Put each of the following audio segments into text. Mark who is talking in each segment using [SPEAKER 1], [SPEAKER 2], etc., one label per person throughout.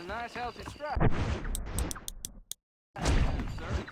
[SPEAKER 1] nice healthy strap. Sir.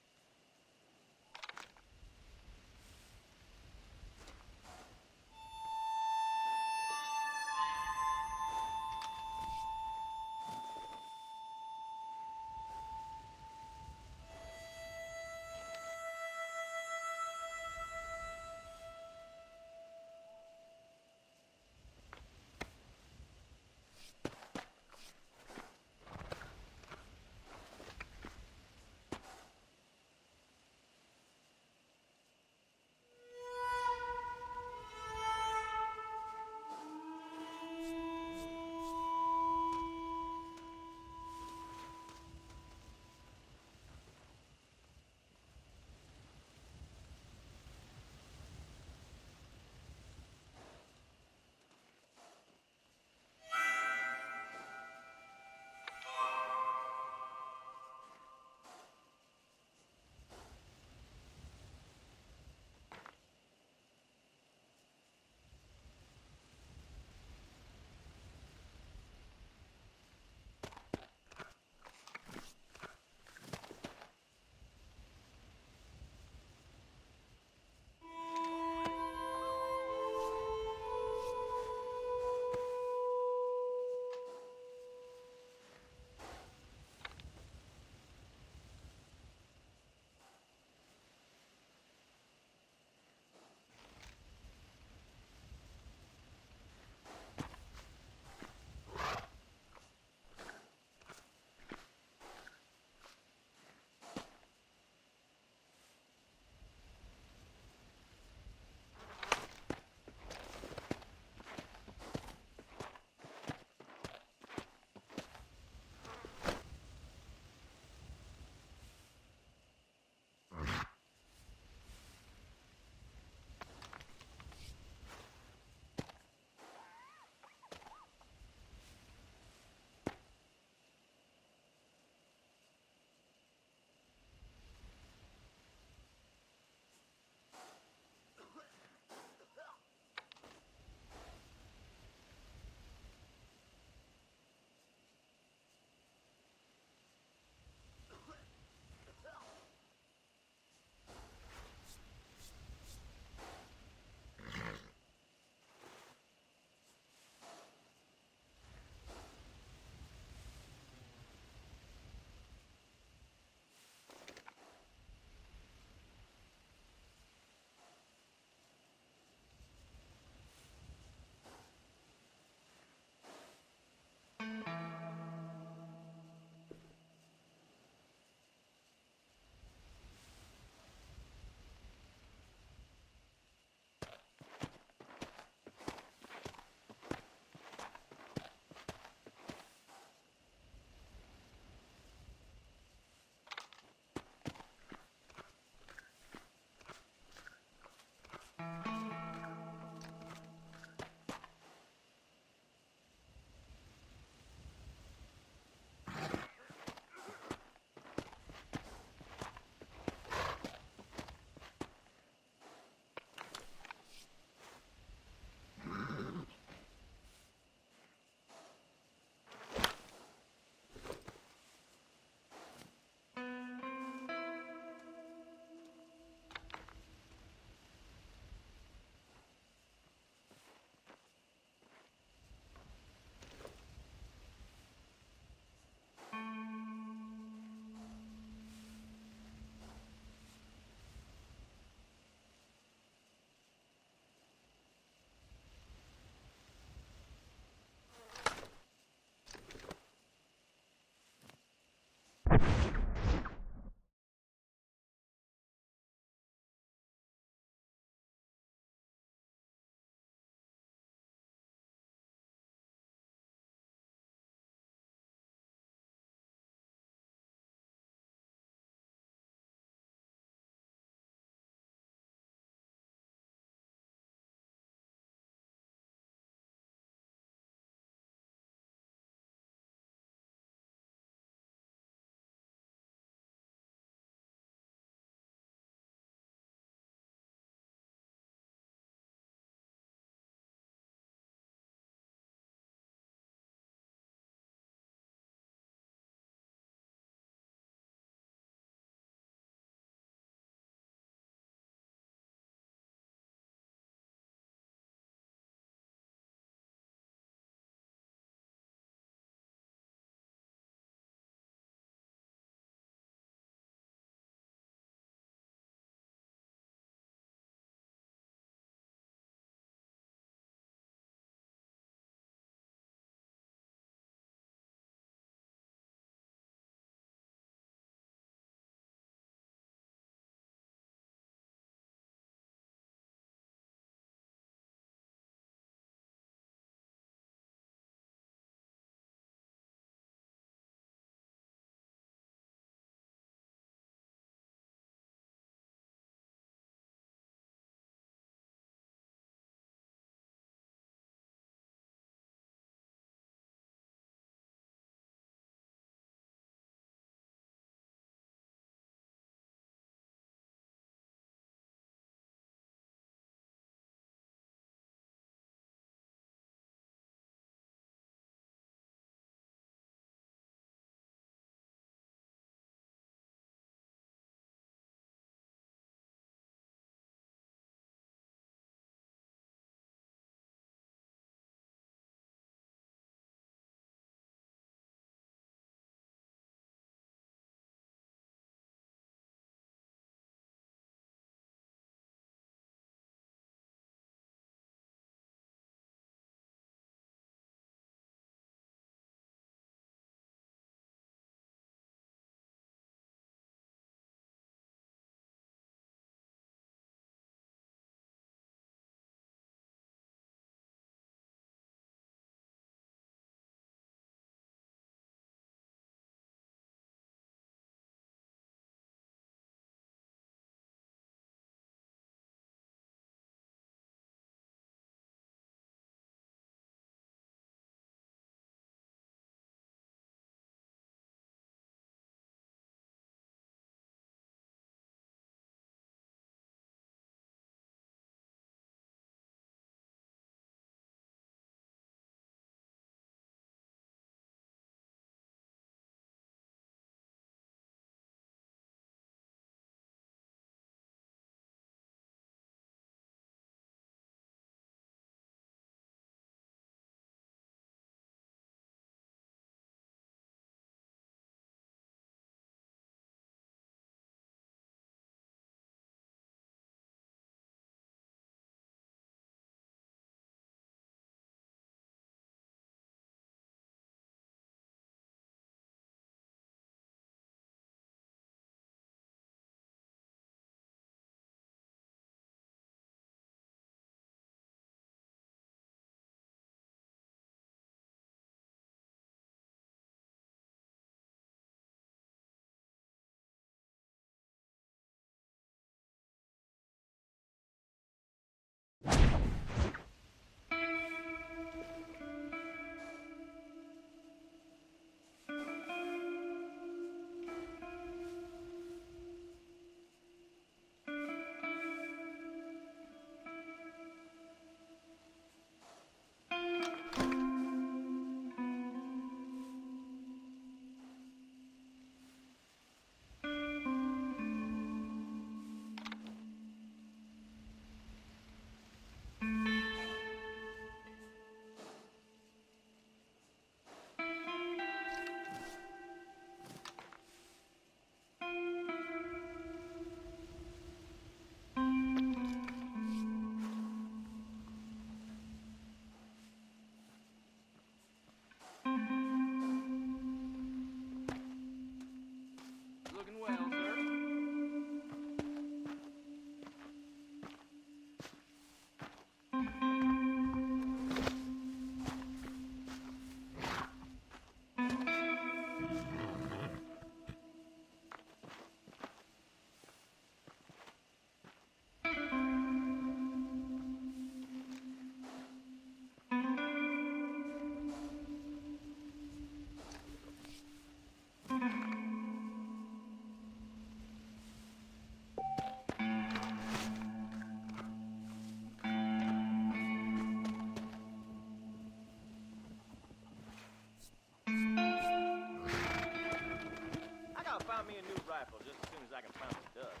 [SPEAKER 2] rifle just as soon as I can find the dust.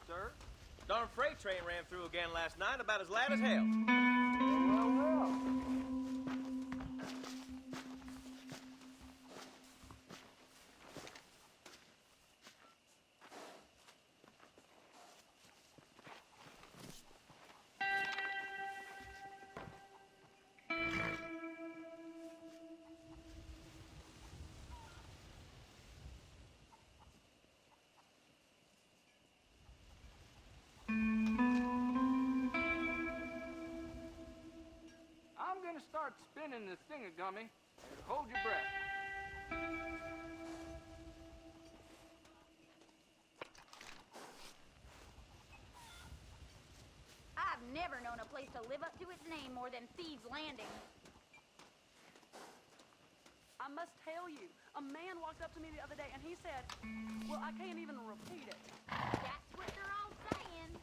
[SPEAKER 1] Sir?
[SPEAKER 2] Darn freight train ran through again last night, about as loud as hell.
[SPEAKER 1] Well. I'm gonna start spinning this thingagummy. Hold your breath.
[SPEAKER 3] I've never known a place to live up to its name more than Thieves Landing.
[SPEAKER 4] I must tell you, a man walked up to me the other day and he said, well, I can't even repeat it.
[SPEAKER 3] That's what they're all saying.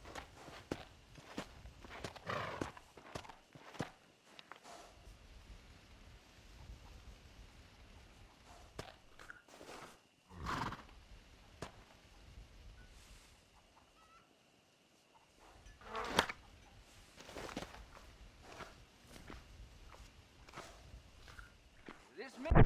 [SPEAKER 1] This man...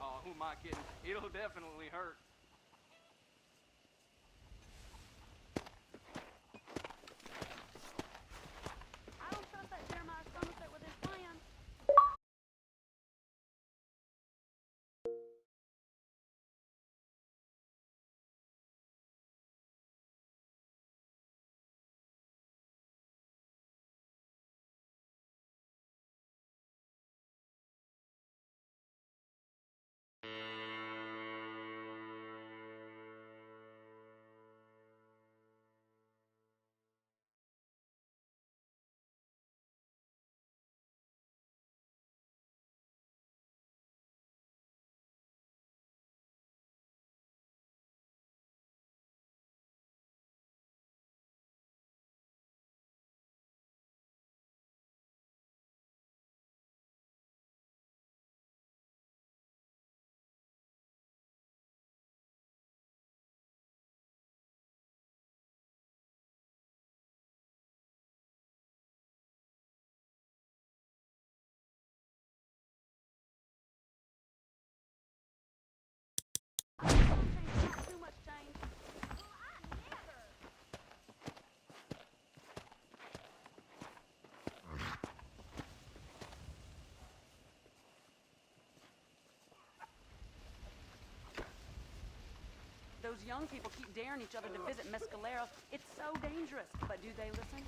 [SPEAKER 1] Oh, who am I kidding? It'll definitely hurt.
[SPEAKER 4] Those young people keep daring each other to visit Mescalero. It's so dangerous. But do they listen?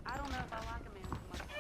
[SPEAKER 4] I don't know if I like a man with a mustache.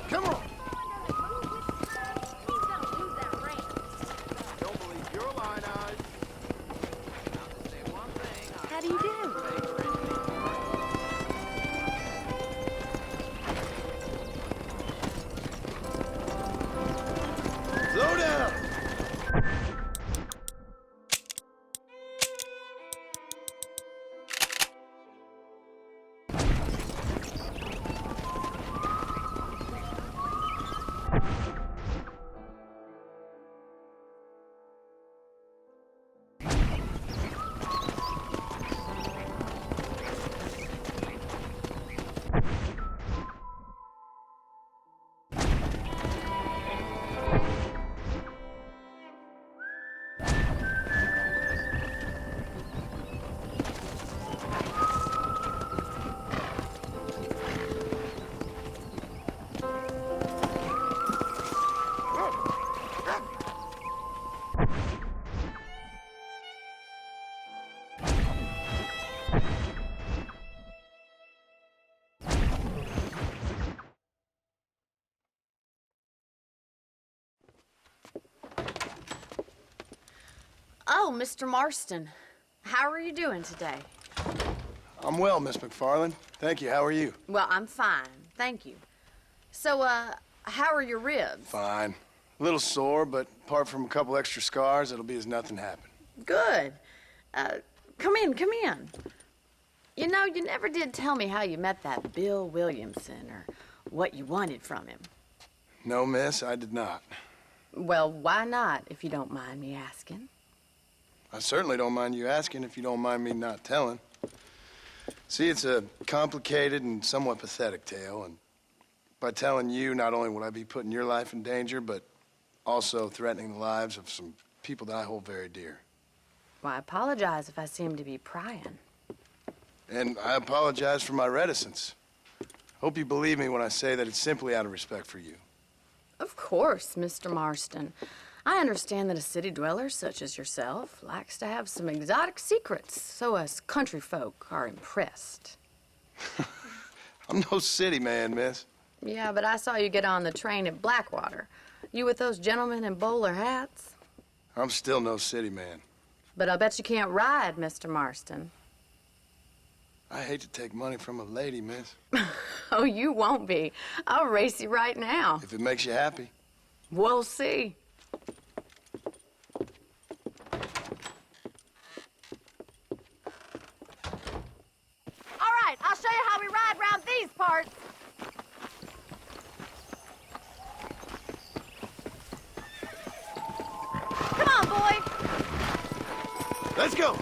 [SPEAKER 5] Come on!
[SPEAKER 3] Please don't lose that ring.
[SPEAKER 5] Don't believe your line eyes.
[SPEAKER 3] How do you do?
[SPEAKER 5] Slow down!
[SPEAKER 6] Oh, Mr. Marston. How are you doing today?
[SPEAKER 5] I'm well, Miss McFarland. Thank you. How are you?
[SPEAKER 6] Well, I'm fine. Thank you. So, how are your ribs?
[SPEAKER 5] Fine. A little sore, but apart from a couple extra scars, it'll be as nothing happened.
[SPEAKER 6] Good. Come in, come in. You know, you never did tell me how you met that Bill Williamson or what you wanted from him.
[SPEAKER 5] No, miss, I did not.
[SPEAKER 6] Well, why not, if you don't mind me asking?
[SPEAKER 5] I certainly don't mind you asking if you don't mind me not telling. See, it's a complicated and somewhat pathetic tale, and by telling you, not only would I be putting your life in danger, but also threatening the lives of some people that I hold very dear.
[SPEAKER 6] Well, I apologize if I seem to be prying.
[SPEAKER 5] And I apologize for my reticence. Hope you believe me when I say that it's simply out of respect for you.
[SPEAKER 6] Of course, Mr. Marston. I understand that a city dweller such as yourself likes to have some exotic secrets, so us country folk are impressed.
[SPEAKER 5] I'm no city man, miss.
[SPEAKER 6] Yeah, but I saw you get on the train at Blackwater. You with those gentlemen in bowler hats?
[SPEAKER 5] I'm still no city man.
[SPEAKER 6] But I'll bet you can't ride, Mr. Marston.
[SPEAKER 5] I hate to take money from a lady, miss.
[SPEAKER 6] Oh, you won't be. I'll race you right now.
[SPEAKER 5] If it makes you happy.
[SPEAKER 6] We'll see. All right, I'll show you how we ride around these parts. Come on, boy.
[SPEAKER 5] Let's go.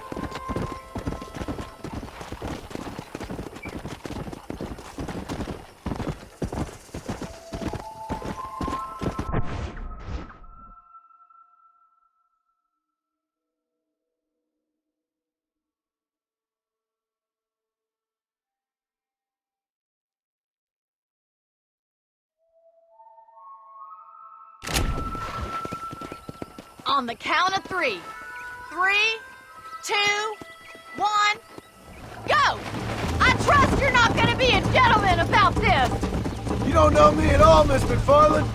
[SPEAKER 6] On the count of 3. 3, 2, 1, go! I trust you're not gonna be a gentleman about this!
[SPEAKER 5] You don't know me at all, Miss McFarland.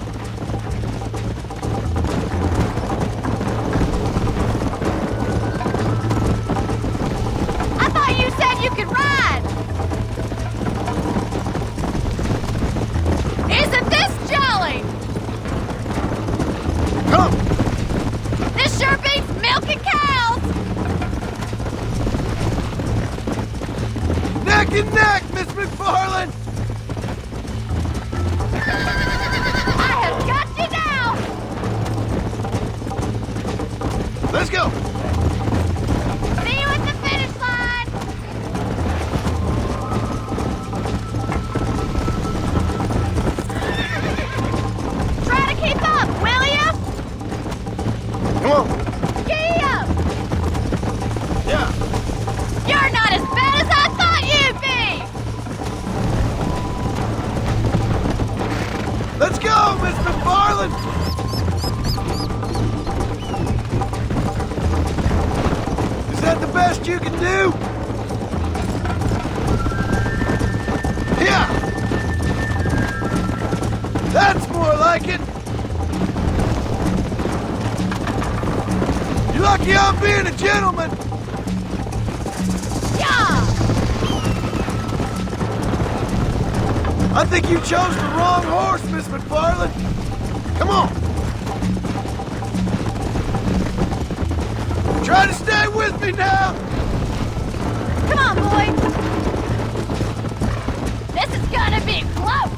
[SPEAKER 6] I thought you said you could ride! Isn't this jolly?
[SPEAKER 5] Come!
[SPEAKER 6] This sure beats milking cows!
[SPEAKER 5] Neck and neck, Miss McFarland!
[SPEAKER 6] I have got you now!
[SPEAKER 5] Let's go!
[SPEAKER 6] See you at the finish line! Try to keep up, will ya?
[SPEAKER 5] Come on!
[SPEAKER 6] Giddy up!
[SPEAKER 5] Yeah!
[SPEAKER 6] You're not as bad as I thought you'd be!
[SPEAKER 5] Let's go, Miss McFarland! Is that the best you can do? Yeah! That's more like it! You're lucky I'm being a gentleman!
[SPEAKER 6] Yeah!
[SPEAKER 5] I think you chose the wrong horse, Miss McFarland! Come on! Try to stay with me now!
[SPEAKER 6] Come on, boy! This is gonna be close!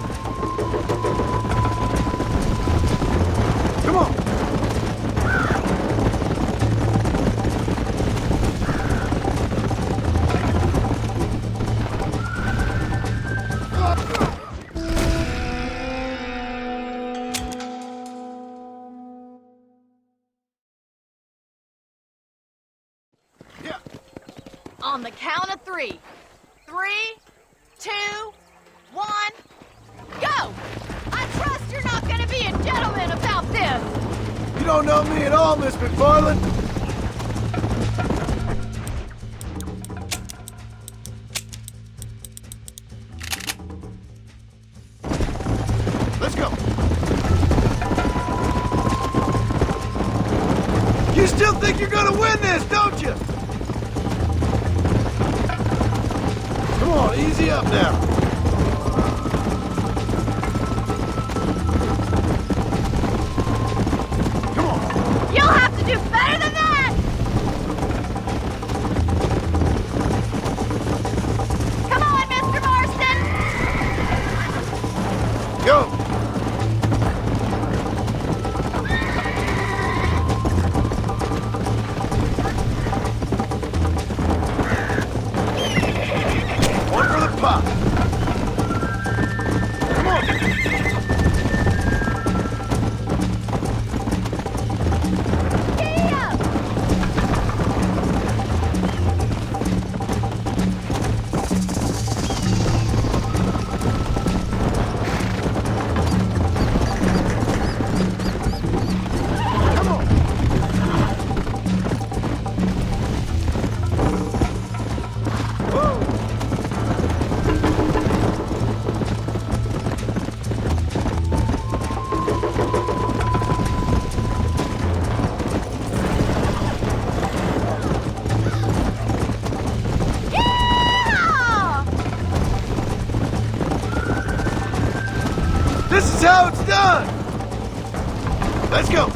[SPEAKER 5] Come on! Yeah!
[SPEAKER 6] On the count of 3. 3, 2, 1, go! I trust you're not gonna be a gentleman about this!
[SPEAKER 5] You don't know me at all, Miss McFarland! Let's go! You still think you're gonna win this, don't you? Come on, easy up now. Come on.
[SPEAKER 6] You'll have to do better than that! Come on, Mr. Marston!
[SPEAKER 5] Go! One for the pop. This is how it's done. Let's go.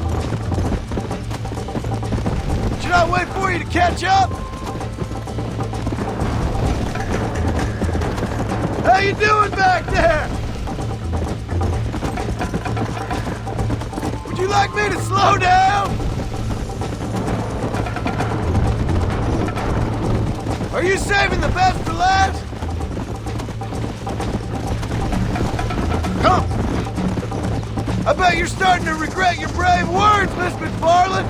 [SPEAKER 5] Should I wait for you to catch up? How you doing back there? Would you like me to slow down? Are you saving the best for last? Come! I bet you're starting to regret your brave words, Miss McFarland!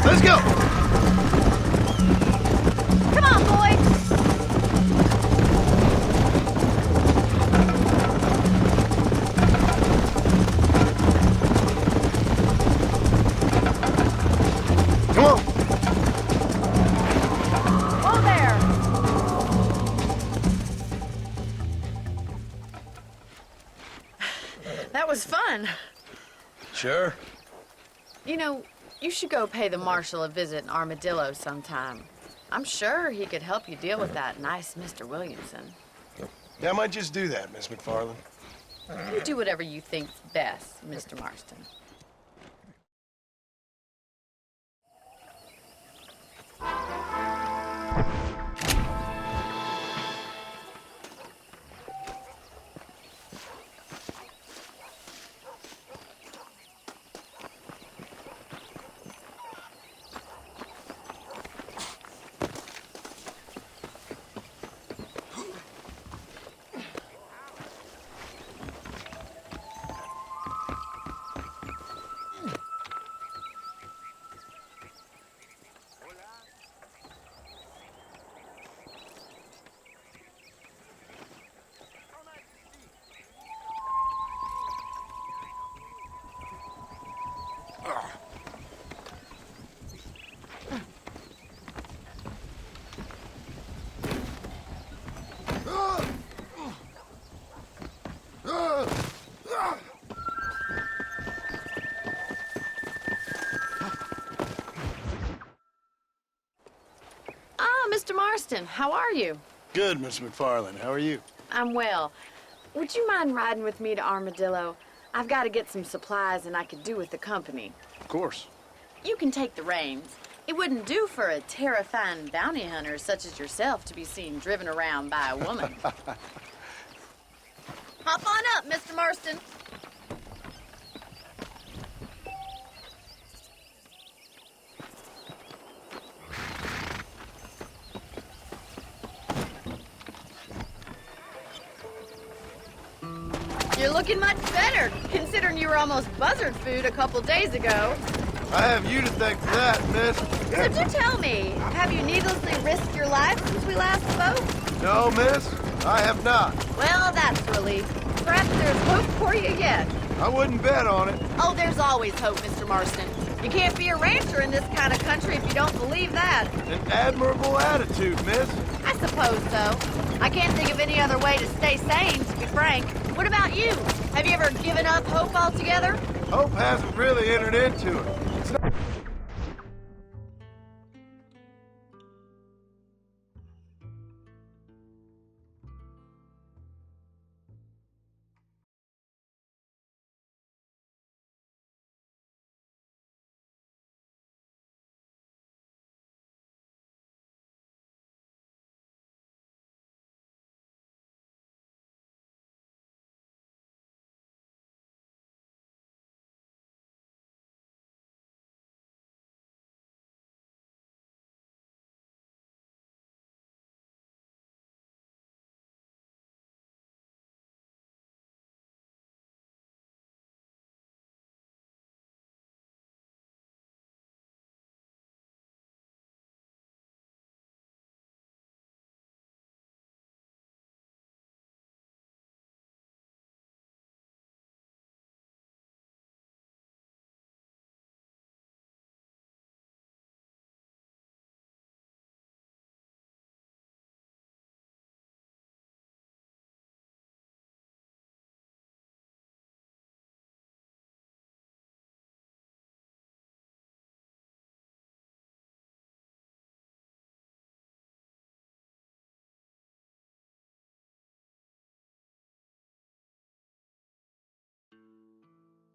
[SPEAKER 5] Let's go!
[SPEAKER 3] Come on, boy!
[SPEAKER 5] Come on!
[SPEAKER 4] Whoa there!
[SPEAKER 6] That was fun.
[SPEAKER 5] Sure.
[SPEAKER 6] You know, you should go pay the marshal a visit in Armadillo sometime. I'm sure he could help you deal with that nice Mr. Williamson.
[SPEAKER 5] Yeah, I might just do that, Miss McFarland.
[SPEAKER 6] You do whatever you think's best, Mr. Marston. Mr. Marston, how are you?
[SPEAKER 5] Good, Miss McFarland. How are you?
[SPEAKER 6] I'm well. Would you mind riding with me to Armadillo? I've got to get some supplies and I could do with the company.
[SPEAKER 5] Of course.
[SPEAKER 6] You can take the reins. It wouldn't do for a terrifying bounty hunter such as yourself to be seen driven around by a woman. Hop on up, Mr. Marston. You're looking much better, considering you were almost buzzard food a couple days ago.
[SPEAKER 5] I have you to thank for that, miss.
[SPEAKER 6] So do tell me, have you needlessly risked your life since we last spoke?
[SPEAKER 5] No, miss, I have not.
[SPEAKER 6] Well, that's a relief. Perhaps there's hope for you yet.
[SPEAKER 5] I wouldn't bet on it.
[SPEAKER 6] Oh, there's always hope, Mr. Marston. You can't be a rancher in this kind of country if you don't believe that.
[SPEAKER 5] An admirable attitude, miss.
[SPEAKER 6] I suppose so. I can't think of any other way to stay sane, to be frank. What about you? Have you ever given up hope altogether?
[SPEAKER 5] Hope hasn't really entered into it.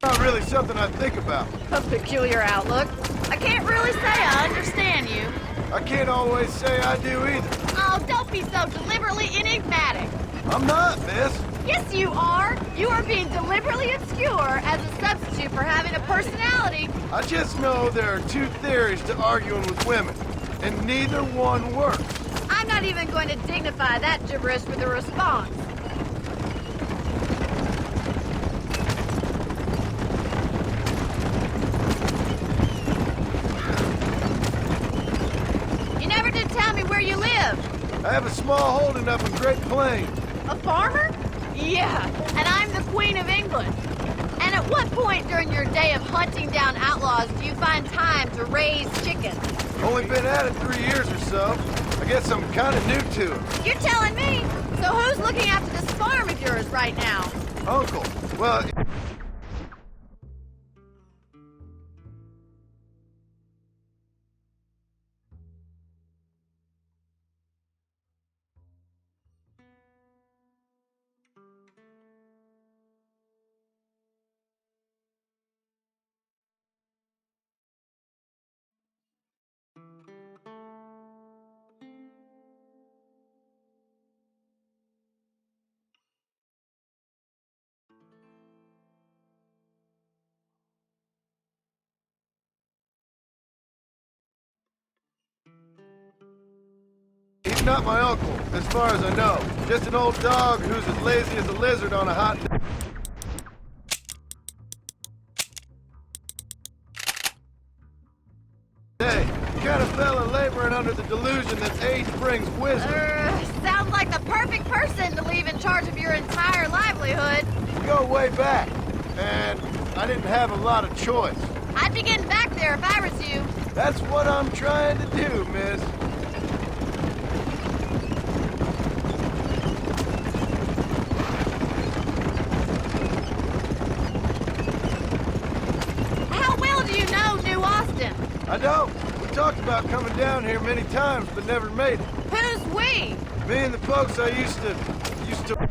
[SPEAKER 5] Not really something I think about.
[SPEAKER 6] A peculiar outlook. I can't really say I understand you.
[SPEAKER 5] I can't always say I do either.
[SPEAKER 6] Oh, don't be so deliberately enigmatic.
[SPEAKER 5] I'm not, miss.
[SPEAKER 6] Yes, you are. You are being deliberately obscure as a substitute for having a personality.
[SPEAKER 5] I just know there are two theories to arguing with women, and neither one works.
[SPEAKER 6] I'm not even going to dignify that gibberish with a response. You never did tell me where you live.
[SPEAKER 5] I have a small holding up in Great Plains.
[SPEAKER 6] A farmer? Yeah, and I'm the Queen of England. And at what point during your day of hunting down outlaws do you find time to raise chickens?
[SPEAKER 5] Only been at it 3 years or so. I guess I'm kind of new to it.
[SPEAKER 6] You're telling me? So who's looking after this farm of yours right now?
[SPEAKER 5] Uncle. Well, he's not my uncle, as far as I know. Just an old dog who's as lazy as a lizard on a hot day. Kind of fella laboring under the delusion that age brings wisdom.
[SPEAKER 6] Sounds like the perfect person to leave in charge of your entire livelihood.
[SPEAKER 5] We go way back, and I didn't have a lot of choice.
[SPEAKER 6] I'd be getting back there if I was you.
[SPEAKER 5] That's what I'm trying to do, miss.
[SPEAKER 6] How well do you know New Austin?
[SPEAKER 5] I don't. We talked about coming down here many times, but never made it.
[SPEAKER 6] Who's we?
[SPEAKER 5] Me and the folks I used to...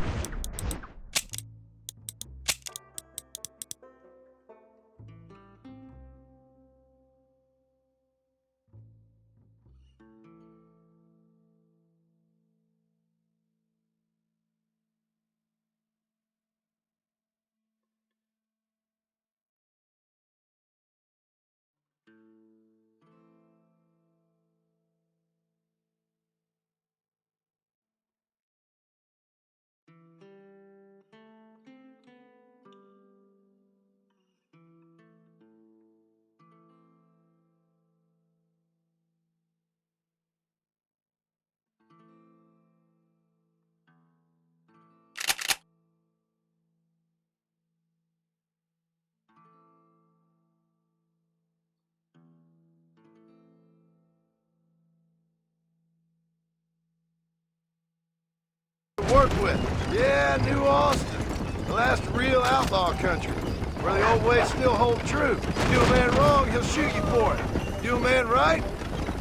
[SPEAKER 5] work with. Yeah, New Austin. The last real outlaw country. Where the old ways still hold true. Do a man wrong, he'll shoot you for it. Do a man right,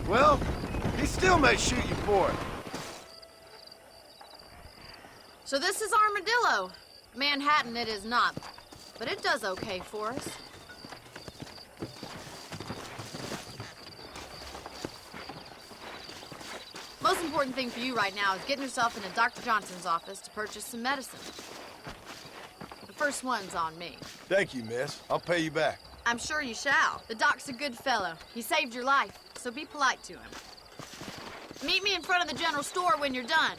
[SPEAKER 5] well, he still may shoot you for it.
[SPEAKER 6] So this is Armadillo. Manhattan it is not, but it does okay for us. Most important thing for you right now is getting yourself into Dr. Johnson's office to purchase some medicine. The first one's on me.
[SPEAKER 5] Thank you, miss. I'll pay you back.
[SPEAKER 6] I'm sure you shall. The doc's a good fellow. He saved your life, so be polite to him. Meet me in front of the general store when you're done.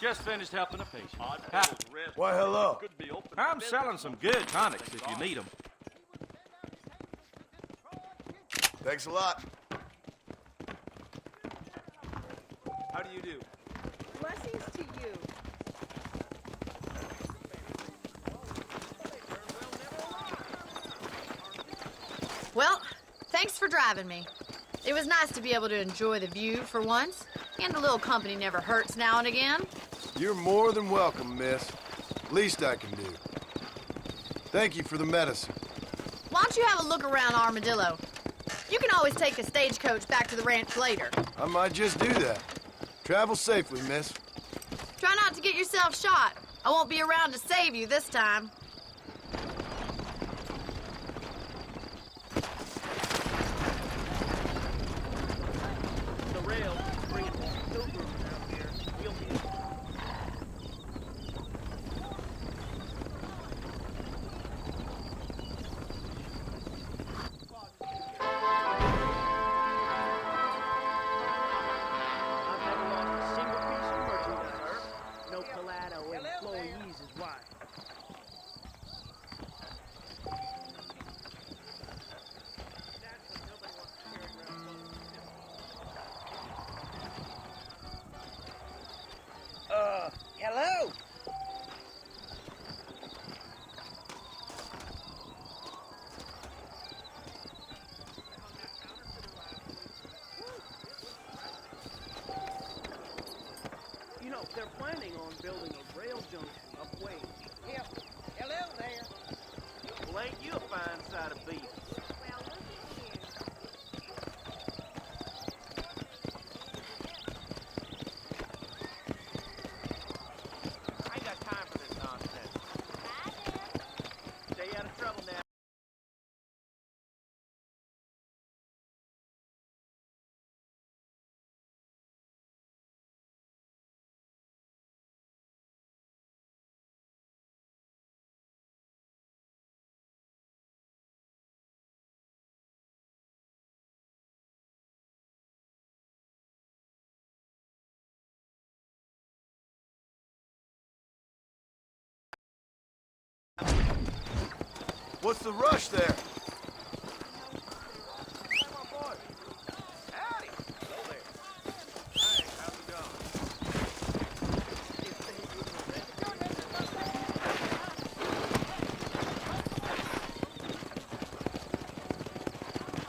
[SPEAKER 7] Just finished helping a patient.
[SPEAKER 5] Why, hello.
[SPEAKER 7] I'm selling some good tonics if you need them.
[SPEAKER 5] Thanks a lot.
[SPEAKER 2] How do you do?
[SPEAKER 8] Blessings to you.
[SPEAKER 6] Well, thanks for driving me. It was nice to be able to enjoy the view for once, and a little company never hurts now and again.
[SPEAKER 5] You're more than welcome, miss. Least I can do. Thank you for the medicine.
[SPEAKER 6] Why don't you have a look around Armadillo? You can always take a stagecoach back to the ranch later.
[SPEAKER 5] I might just do that. Travel safely, miss.
[SPEAKER 6] Try not to get yourself shot. I won't be around to save you this time.
[SPEAKER 2] The rail is bringing more pilgrims down here. We'll be...
[SPEAKER 8] I've never lost a single piece of merchandise. No Pallado employees is why.
[SPEAKER 9] Hello?
[SPEAKER 8] You know, they're planning on building a rail junction up way.
[SPEAKER 9] Yep. Hello there.
[SPEAKER 2] Well, ain't you a fine side of beef?
[SPEAKER 3] Well, look at you.
[SPEAKER 2] I ain't got time for this nonsense.
[SPEAKER 3] Bye, then.
[SPEAKER 2] Stay out of trouble now.
[SPEAKER 5] What's the rush there?
[SPEAKER 2] Howdy. Hello there. Hey, how's it going?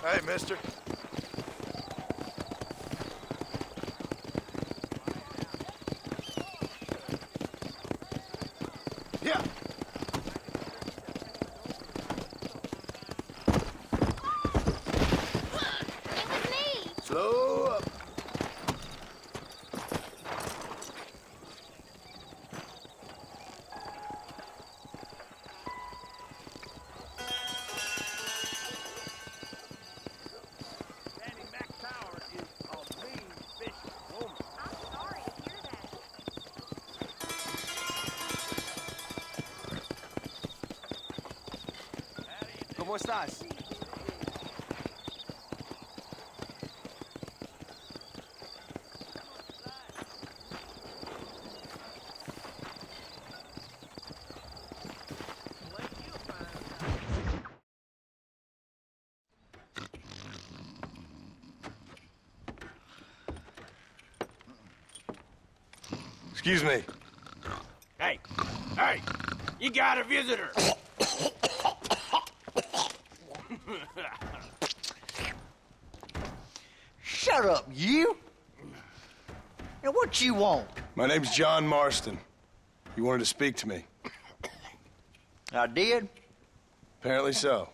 [SPEAKER 5] Hey, mister. Yeah.
[SPEAKER 3] It was me.
[SPEAKER 5] Slow up.
[SPEAKER 8] Danny McPower is a mean, vicious woman.
[SPEAKER 3] I'm sorry to hear that.
[SPEAKER 2] ¿Cómo estás?
[SPEAKER 5] Excuse me.
[SPEAKER 2] Hey, hey, you got a visitor.
[SPEAKER 9] Shut up, you! Now, what you want?
[SPEAKER 5] My name's John Marston. You wanted to speak to me.
[SPEAKER 9] I did?
[SPEAKER 5] Apparently so.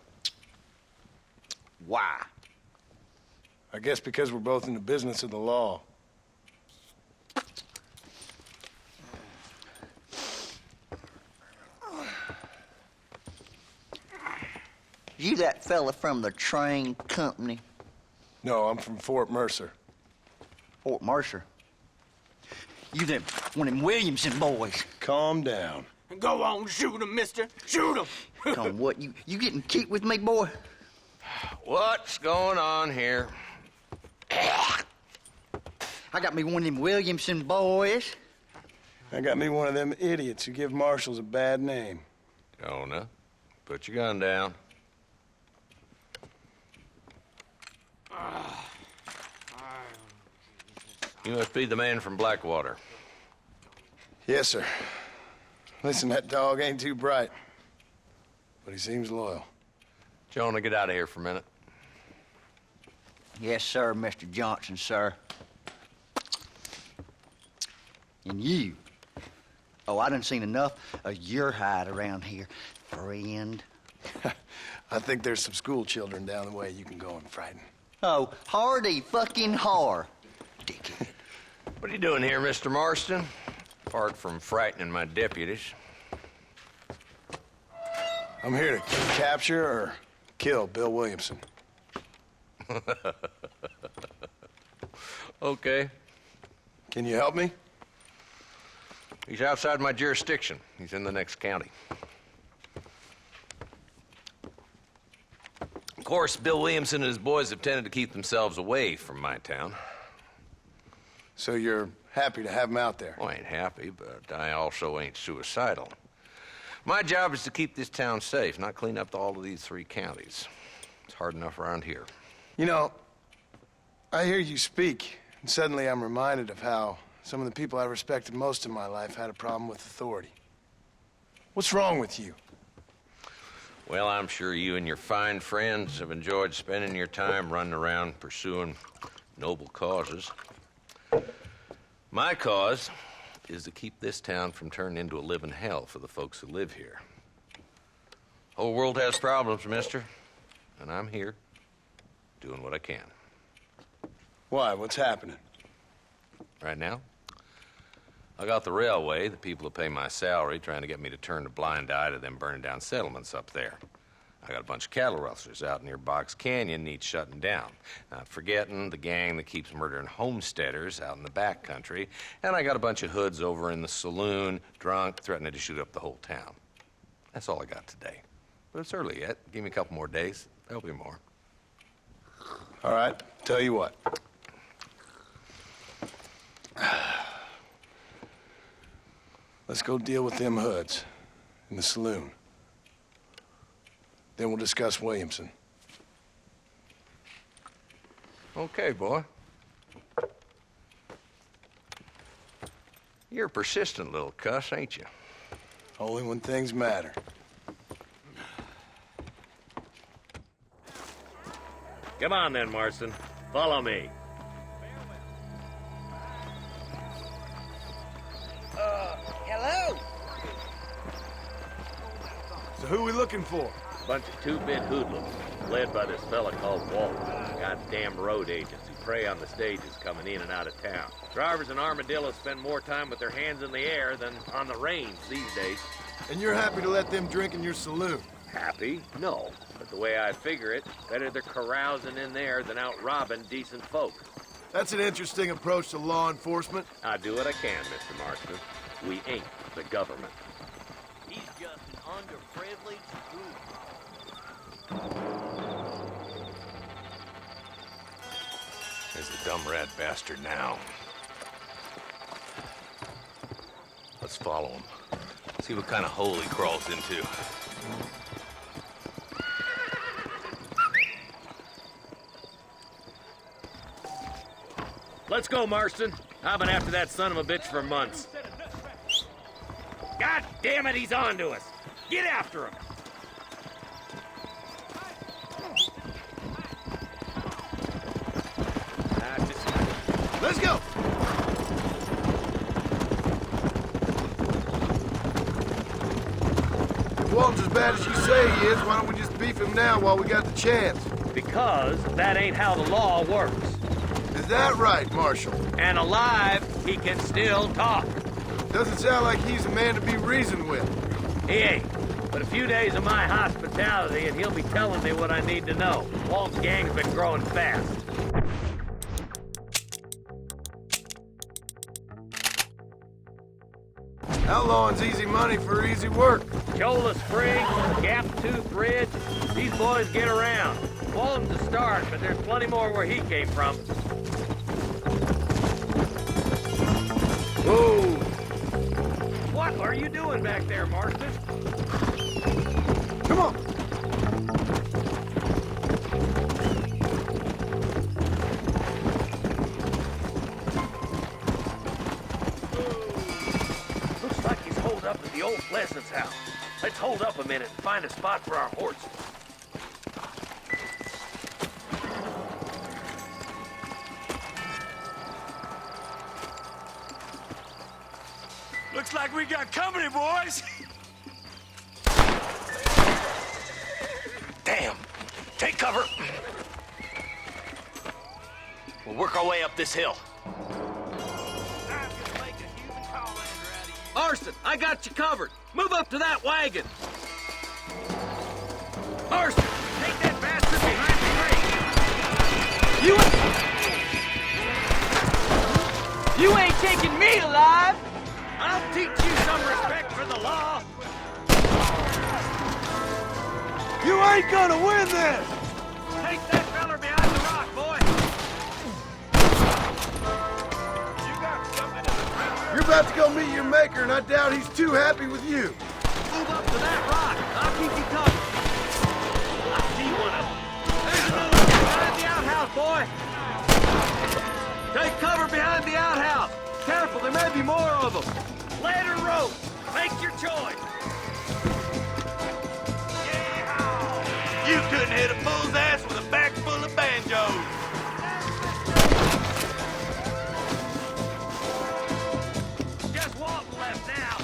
[SPEAKER 9] Why?
[SPEAKER 5] I guess because we're both in the business of the law.
[SPEAKER 9] You that fella from the train company,
[SPEAKER 5] No, I'm from Fort Mercer.
[SPEAKER 9] Fort Mercer? You them one of them Williamson boys.
[SPEAKER 5] Calm down.
[SPEAKER 2] Go on, shoot him, mister. Shoot him.
[SPEAKER 9] Come on, what, you getting keep with me, boy?
[SPEAKER 10] What's going on here?
[SPEAKER 9] I got me one of them Williamson boys.
[SPEAKER 5] I got me one of them idiots who give marshals a bad name.
[SPEAKER 10] Jonah, put your gun down. You must be the man from Blackwater.
[SPEAKER 5] Yes, sir. Listen, that dog ain't too bright, but he seems loyal.
[SPEAKER 10] Jonah, get out of here for a minute.
[SPEAKER 9] Yes, sir, Mr. Johnson, sir. And you. Oh, I done seen enough of your hide around here, friend.
[SPEAKER 5] I think there's some school children down the way you can go and frighten.
[SPEAKER 9] Oh, hardy fucking har. Dickhead.
[SPEAKER 10] What are you doing here, Mr. Marston? Apart from frightening my deputies.
[SPEAKER 5] I'm here to capture or kill Bill Williamson.
[SPEAKER 10] Okay.
[SPEAKER 5] Can you help me?
[SPEAKER 10] He's outside my jurisdiction. He's in the next county. Of course, Bill Williamson and his boys have tended to keep themselves away from my town.
[SPEAKER 5] So you're happy to have him out there?
[SPEAKER 10] Well, I ain't happy, but I also ain't suicidal. My job is to keep this town safe, not clean up all of these 3 counties. It's hard enough around here.
[SPEAKER 5] You know, I hear you speak, and suddenly I'm reminded of how some of the people I respected most in my life had a problem with authority. What's wrong with you?
[SPEAKER 10] Well, I'm sure you and your fine friends have enjoyed spending your time running around pursuing noble causes. My cause is to keep this town from turning into a living hell for the folks who live here. Whole world has problems, mister, and I'm here doing what I can.
[SPEAKER 5] Why? What's happening?
[SPEAKER 10] Right now, I got the railway, the people who pay my salary, trying to get me to turn a blind eye to them burning down settlements up there. I got a bunch of cattle rustlers out near Box Canyon needs shutting down. Not forgetting the gang that keeps murdering homesteaders out in the back country. And I got a bunch of hoods over in the saloon, drunk, threatening to shoot up the whole town. That's all I got today. But it's early yet. Give me a couple more days. There'll be more.
[SPEAKER 5] All right, tell you what. Let's go deal with them hoods in the saloon. Then we'll discuss Williamson.
[SPEAKER 10] Okay, boy. You're a persistent little cuss, ain't you?
[SPEAKER 5] Only when things matter.
[SPEAKER 2] Come on then, Marston. Follow me.
[SPEAKER 8] Hello?
[SPEAKER 5] So who are we looking for?
[SPEAKER 2] Bunch of 2-bit hoodlums, led by this fella called Walton. Goddamn road agents who prey on the stages coming in and out of town. Drivers in Armadillo spend more time with their hands in the air than on the reins these days.
[SPEAKER 5] And you're happy to let them drink in your saloon?
[SPEAKER 2] Happy? No. But the way I figure it, better they're carousing in there than out robbing decent folk.
[SPEAKER 5] That's an interesting approach to law enforcement.
[SPEAKER 2] I do what I can, Mr. Marston. We ain't the government.
[SPEAKER 8] He's just an underprivileged group.
[SPEAKER 10] There's the dumb rat bastard now. Let's follow him. See what kind of hole he crawls into.
[SPEAKER 2] Let's go, Marston. I've been after that son of a bitch for months. God damn it, he's on to us. Get after him.
[SPEAKER 5] Let's go! If Walton's as bad as you say he is, why don't we just beef him now while we got the chance?
[SPEAKER 2] Because that ain't how the law works.
[SPEAKER 5] Is that right, Marshal?
[SPEAKER 2] And alive, he can still talk.
[SPEAKER 5] Doesn't sound like he's a man to be reasoned with.
[SPEAKER 2] He ain't. But a few days of my hospitality and he'll be telling me what I need to know. Walt's gang's been growing fast.
[SPEAKER 5] Outlawing's easy money for easy work.
[SPEAKER 2] Cholla Springs, Gap Tooth Ridge, these boys get around. Walton's a start, but there's plenty more where he came from.
[SPEAKER 5] Whoa!
[SPEAKER 2] What are you doing back there, Marston?
[SPEAKER 5] Come on.
[SPEAKER 2] Looks like he's holed up at the old Pleasance house. Let's hold up a minute and find a spot for our horses.
[SPEAKER 7] Looks like we got company, boys.
[SPEAKER 2] Damn! Take cover! We'll work our way up this hill.
[SPEAKER 7] Marston, I got you covered. Move up to that wagon.
[SPEAKER 2] Marston, take that bastard behind the tree!
[SPEAKER 1] You ain't taking me alive!
[SPEAKER 2] I'll teach you some respect for the law!
[SPEAKER 5] You ain't gonna win this!
[SPEAKER 2] Take that feller behind the rock, boy! You got something in the ground.
[SPEAKER 5] You're about to go meet your maker, and I doubt he's too happy with you.
[SPEAKER 7] Move up to that rock. I'll keep you covered.
[SPEAKER 2] I see one of them.
[SPEAKER 7] There's another one behind the outhouse, boy. Take cover behind the outhouse. Careful, there may be more of them.
[SPEAKER 2] Let her rope. Make your choice.
[SPEAKER 7] You couldn't hit a bull's ass with a bag full of banjos.
[SPEAKER 2] Just Walton left now.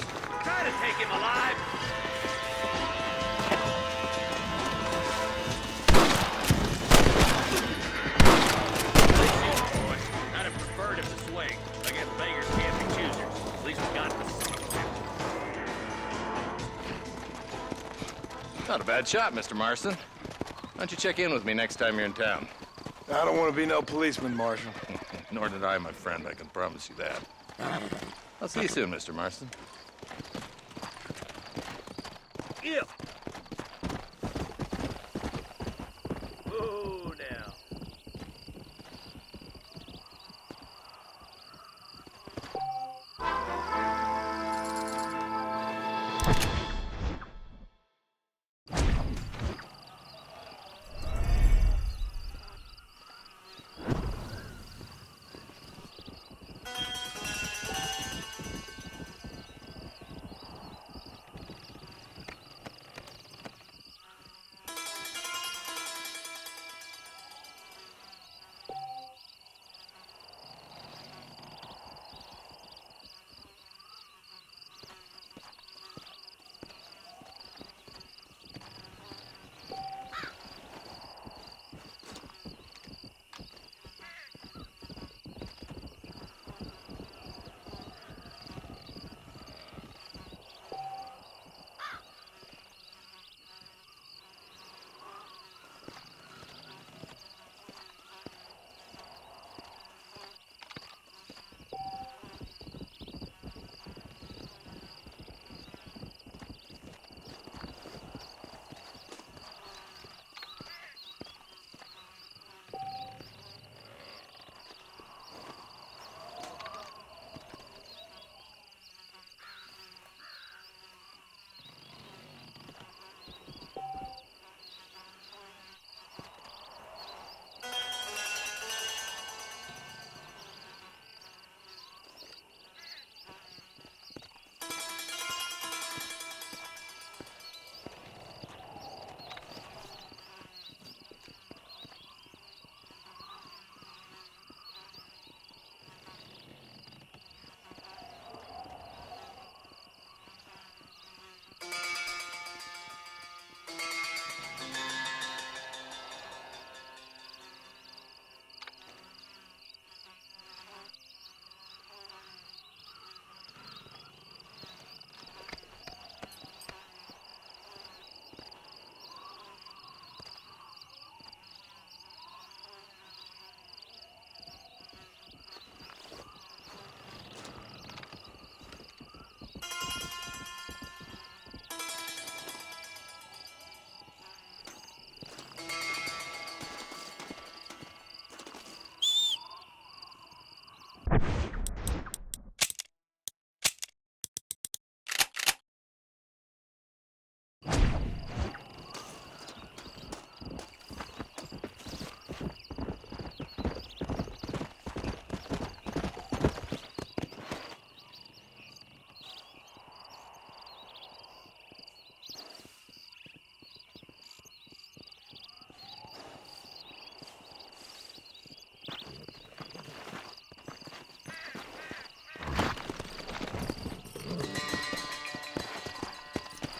[SPEAKER 2] Try to take him alive. I'd have preferred him to swing. I guess beggars can't be choosers. At least we got this.
[SPEAKER 10] Not a bad shot, Mr. Marston. Why don't you check in with me next time you're in town?
[SPEAKER 5] I don't want to be no policeman, Marshal.
[SPEAKER 10] Nor did I, my friend. I can promise you that. I'll see you soon, Mr. Marston.
[SPEAKER 2] Yeah. Oh, now.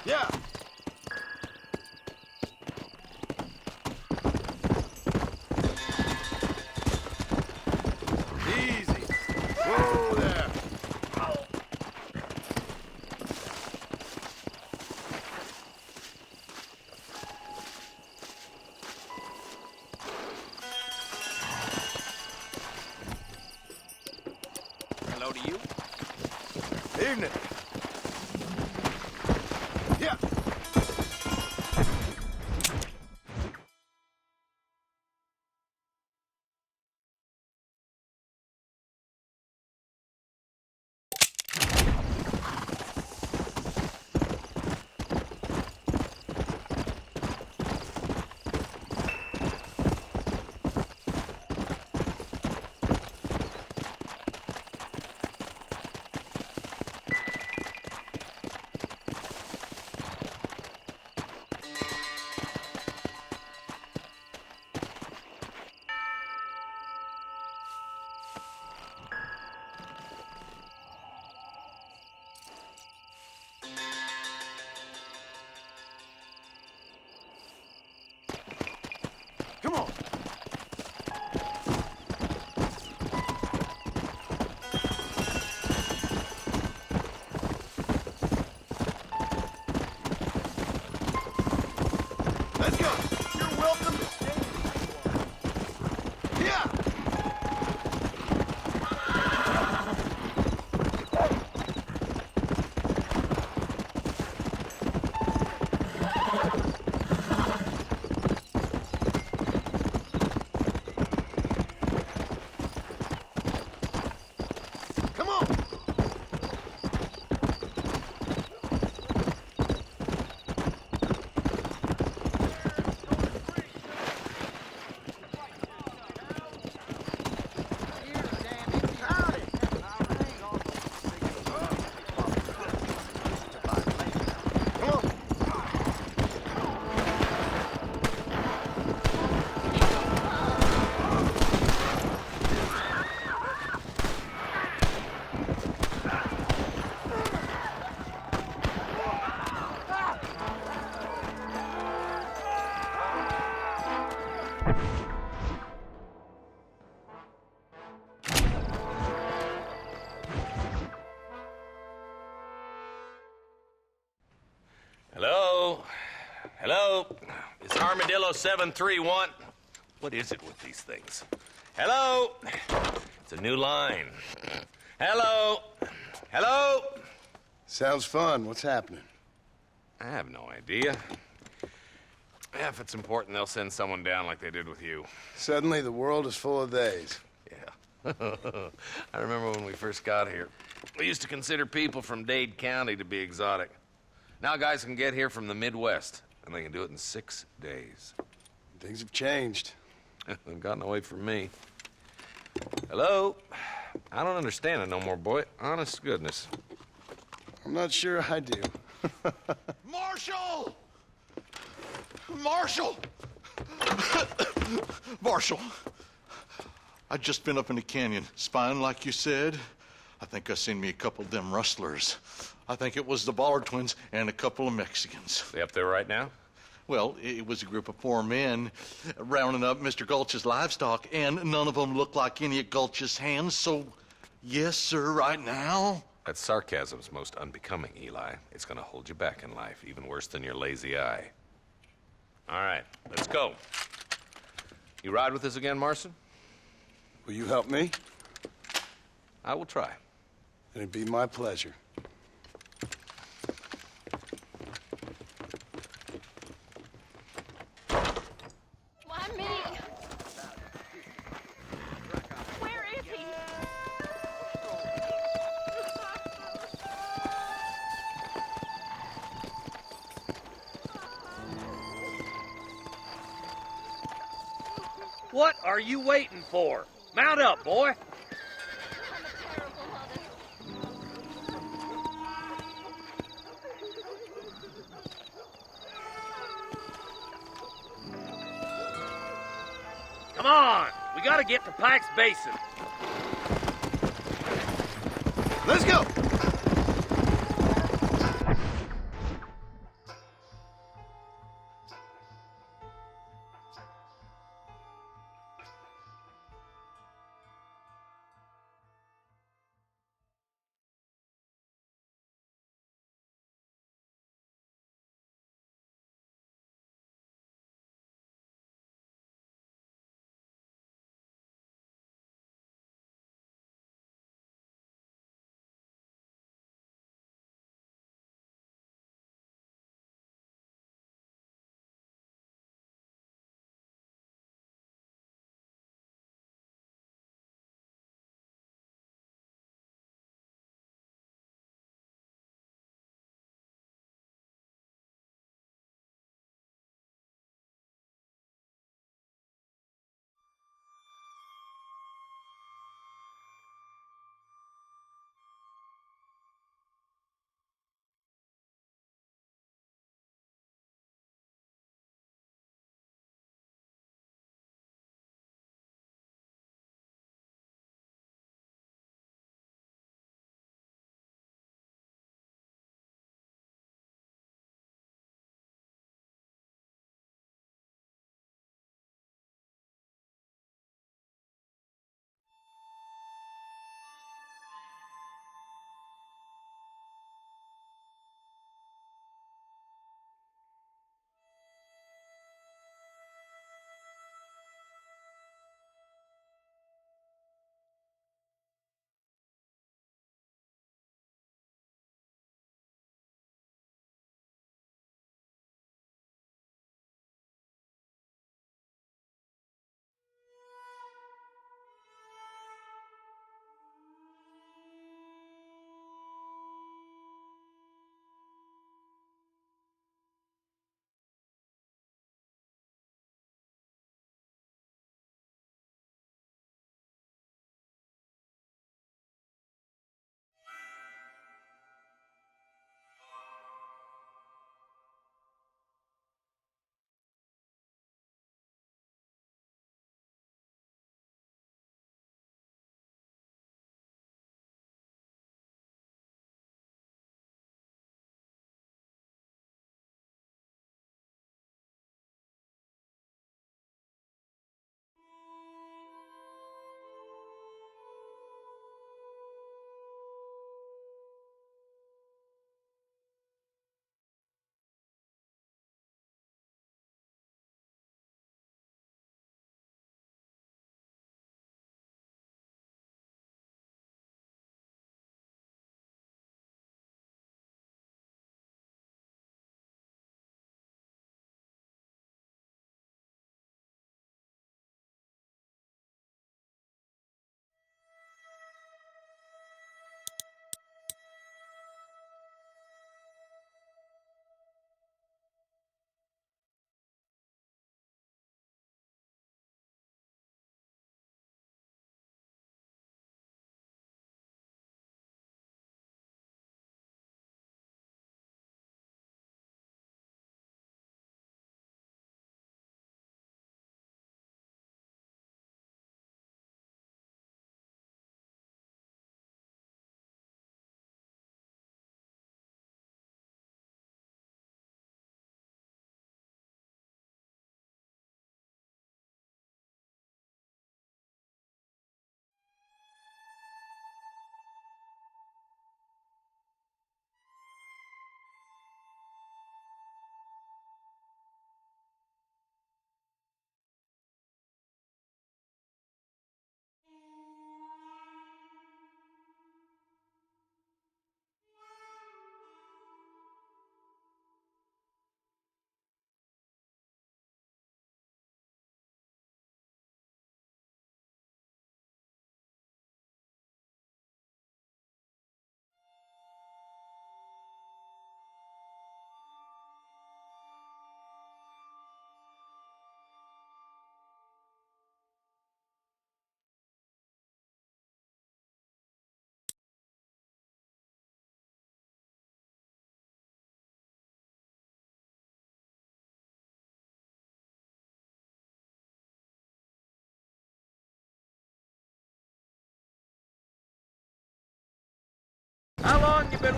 [SPEAKER 7] Yeah. Easy. Whoa there.
[SPEAKER 2] Hello to you.
[SPEAKER 7] Evening. Yeah. Come on. Let's go. You're welcome to stay. Yeah. Come on. Come on.
[SPEAKER 10] Hello? Hello? It's Armadillo 731. What is it with these things? Hello? It's a new line. Hello? Hello?
[SPEAKER 5] Sounds fun. What's happening?
[SPEAKER 10] I have no idea. Yeah, if it's important, they'll send someone down like they did with you.
[SPEAKER 5] Suddenly, the world is full of theys.
[SPEAKER 10] Yeah. I remember when we first got here. We used to consider people from Dade County to be exotic. Now guys can get here from the Midwest, and they can do it in 6 days.
[SPEAKER 5] Things have changed.
[SPEAKER 10] They've gotten away from me. Hello? I don't understand it no more, boy. Honest to goodness.
[SPEAKER 5] I'm not sure I do.
[SPEAKER 7] Marshall! Marshall! Marshall! I just been up in the canyon, spying like you said. I think I seen me a couple of them rustlers. I think it was the Ballard twins and a couple of Mexicans.
[SPEAKER 10] They up there right now?
[SPEAKER 7] Well, it was a group of 4 men rounding up Mr. Gulch's livestock, and none of them looked like any of Gulch's hands, so yes, sir, right now.
[SPEAKER 10] That sarcasm's most unbecoming, Eli. It's gonna hold you back in life, even worse than your lazy eye. All right, let's go. You ride with us again, Marston?
[SPEAKER 5] Will you help me?
[SPEAKER 10] I will try.
[SPEAKER 5] It'd be my pleasure.
[SPEAKER 3] One minute. Where is he?
[SPEAKER 2] What are you waiting for? Mount up, boy.
[SPEAKER 3] I'm a terrible mother.
[SPEAKER 2] Come on. We gotta get to Pike's Basin.
[SPEAKER 7] Let's go!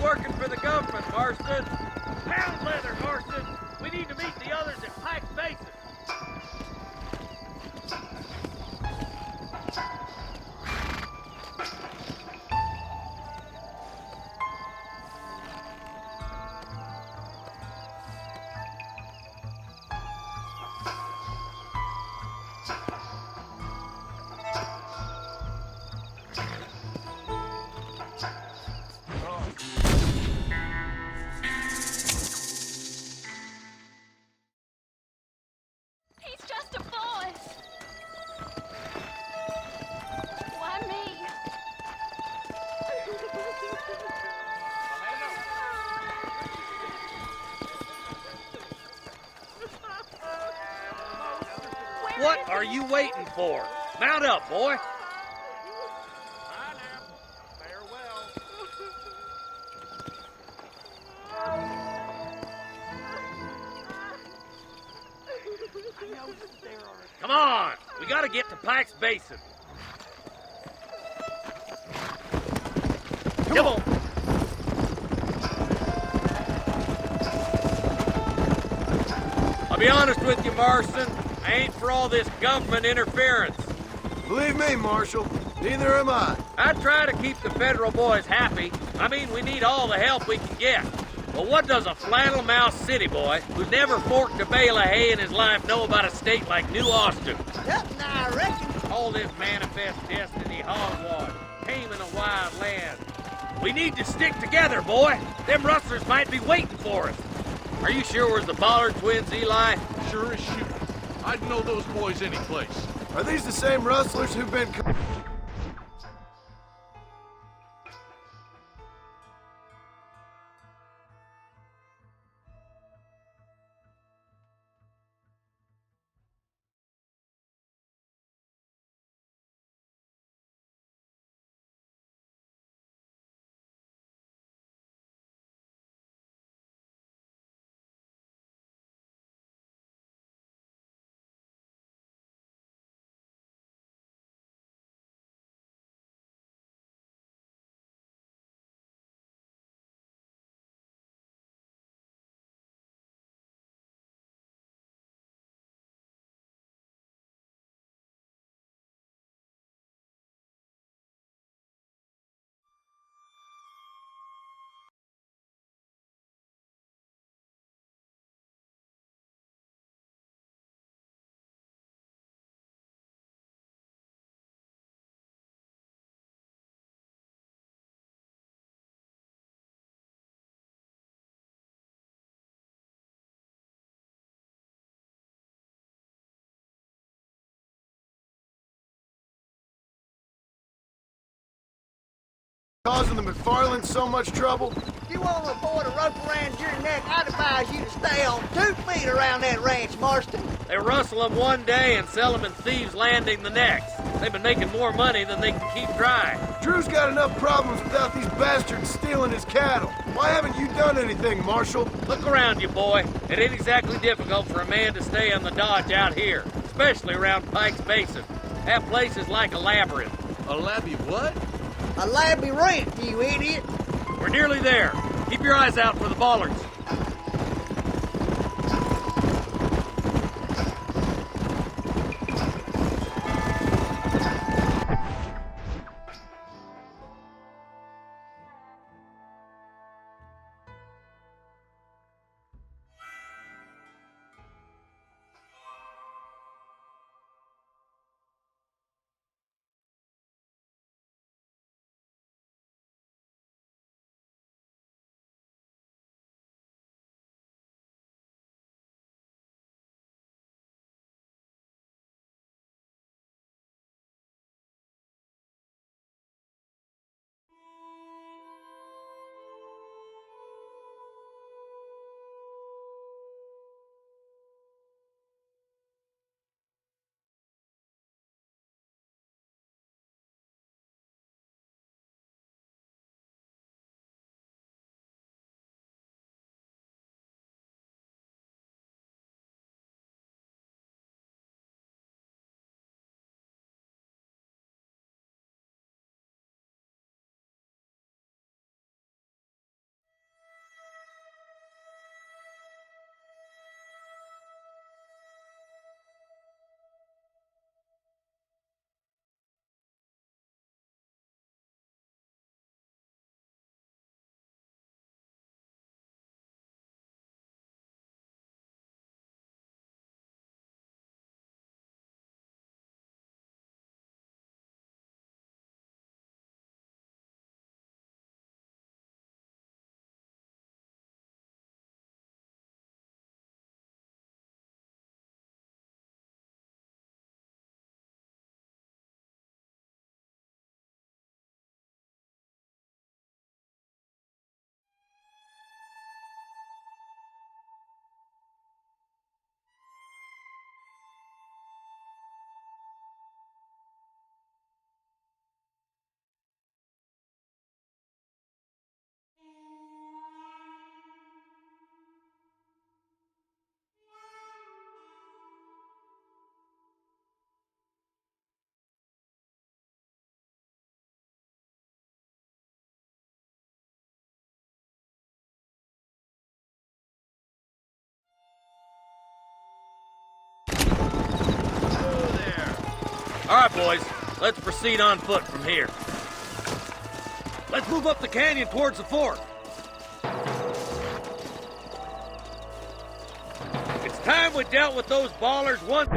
[SPEAKER 2] working for the government, Marston. Pound leather, Marston. We need to meet the others at Pike's Basin.
[SPEAKER 3] He's just a boy. Why me?
[SPEAKER 2] What are you waiting for? Mount up, boy.
[SPEAKER 1] Bye now. Farewell.
[SPEAKER 2] Come on. We gotta get to Pike's Basin. Come on. I'll be honest with you, Marston. I ain't for all this government interference.
[SPEAKER 5] Believe me, Marshal, neither am I.
[SPEAKER 2] I try to keep the federal boys happy. I mean, we need all the help we can get. But what does a flannel-mouthed city boy who's never forked a bale of hay in his life know about a state like New Austin?
[SPEAKER 8] Nothing, I reckon.
[SPEAKER 2] All this manifest destiny hogwash, taming a wild land. We need to stick together, boy. Them rustlers might be waiting for us. Are you sure it was the Bollard twins, Eli?
[SPEAKER 7] Sure as shooting. I'd know those boys any place.
[SPEAKER 5] Are these the same rustlers who've been... causing the McFarlands so much trouble?
[SPEAKER 8] If you want a boy to rope around your neck, I'd advise you to stay on 2 feet around that ranch, Marston.
[SPEAKER 2] They rustle them one day and sell them in Thieves' Landing the next. They've been making more money than they can keep dry.
[SPEAKER 5] Drew's got enough problems without these bastards stealing his cattle. Why haven't you done anything, Marshal?
[SPEAKER 2] Look around you, boy. It ain't exactly difficult for a man to stay on the dodge out here, especially around Pike's Basin. That place is like a labyrinth.
[SPEAKER 7] A labby what?
[SPEAKER 8] A labyrinth, you idiot.
[SPEAKER 2] We're nearly there. Keep your eyes out for the Bollards. All right, boys, let's proceed on foot from here. Let's move up the canyon towards the fort. It's time we dealt with those ballers once.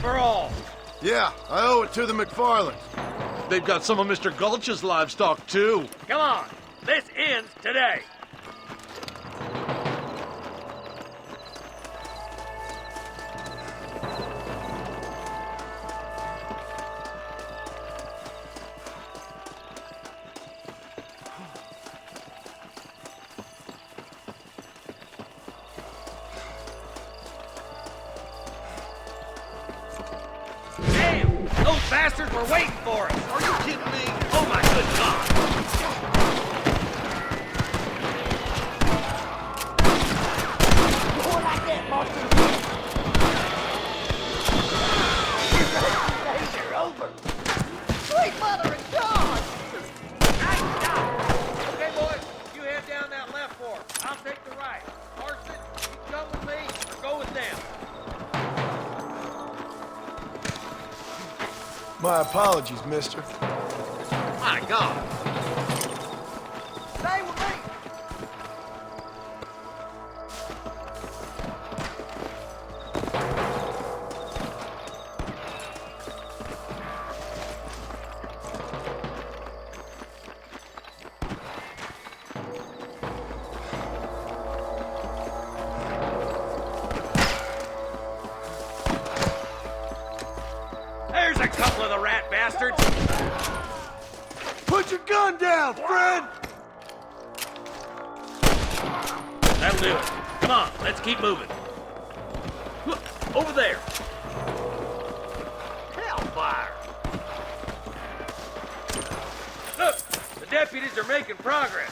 [SPEAKER 2] For all.
[SPEAKER 5] Yeah, I owe it to the McFarlands.
[SPEAKER 7] They've got some of Mr. Gulch's livestock, too.
[SPEAKER 2] Come on, this ends today. Those bastards were waiting for us!
[SPEAKER 7] Are you kidding me?
[SPEAKER 2] Oh my good God!
[SPEAKER 8] More like that, Marston. Days are over. Sweet mother of God!
[SPEAKER 2] Nice job! Okay, boys, you head down that left fork. I'll take the right. Marston, you come with me or go with them.
[SPEAKER 5] My apologies, mister.
[SPEAKER 2] My God!
[SPEAKER 8] Stay with me.
[SPEAKER 2] There's a couple of the rat bastards!
[SPEAKER 5] Put your gun down, friend!
[SPEAKER 2] That'll do it. Come on, let's keep moving. Look, over there. Hellfire! Look, the deputies are making progress.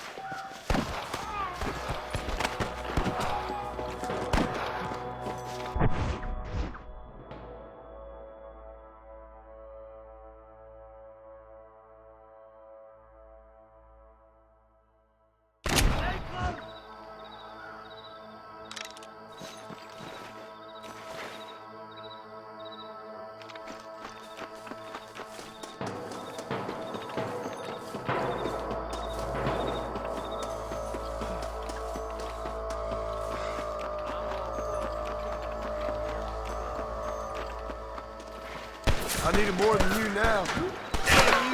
[SPEAKER 5] I need it more than you now.
[SPEAKER 2] Damn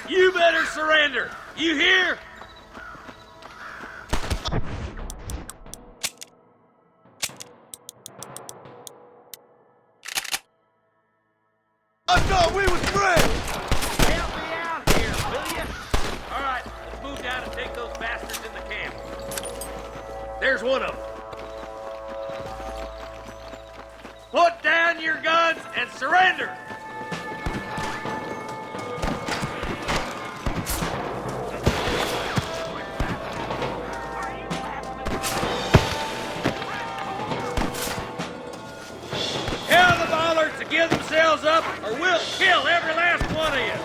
[SPEAKER 2] you! You better surrender! You hear?
[SPEAKER 5] I thought we was friends!
[SPEAKER 2] Help me out here, will you? All right, let's move down and take those bastards in the camp. There's one of them. Put down your guns and surrender! Tell the bollards to give themselves up, or we'll kill every last one of you!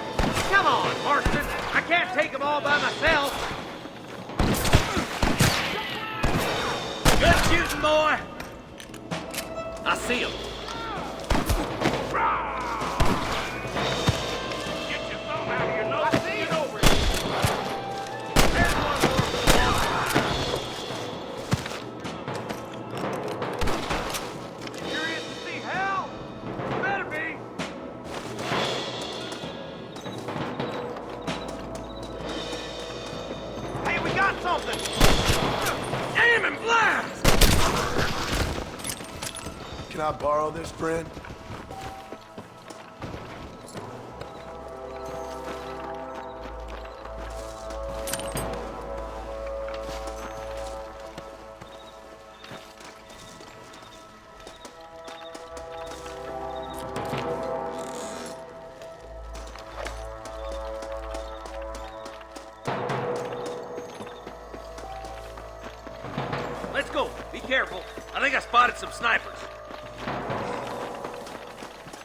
[SPEAKER 2] Come on, Marston! I can't take them all by myself! Good shooting, boy! I see him. Get your thumb out of your nose. I see it over here. There's one more. Curious to see hell? Better be. Hey, we got something. Aim and blast!
[SPEAKER 5] Can I borrow this, friend?
[SPEAKER 2] Let's go. Be careful. I think I spotted some snipers.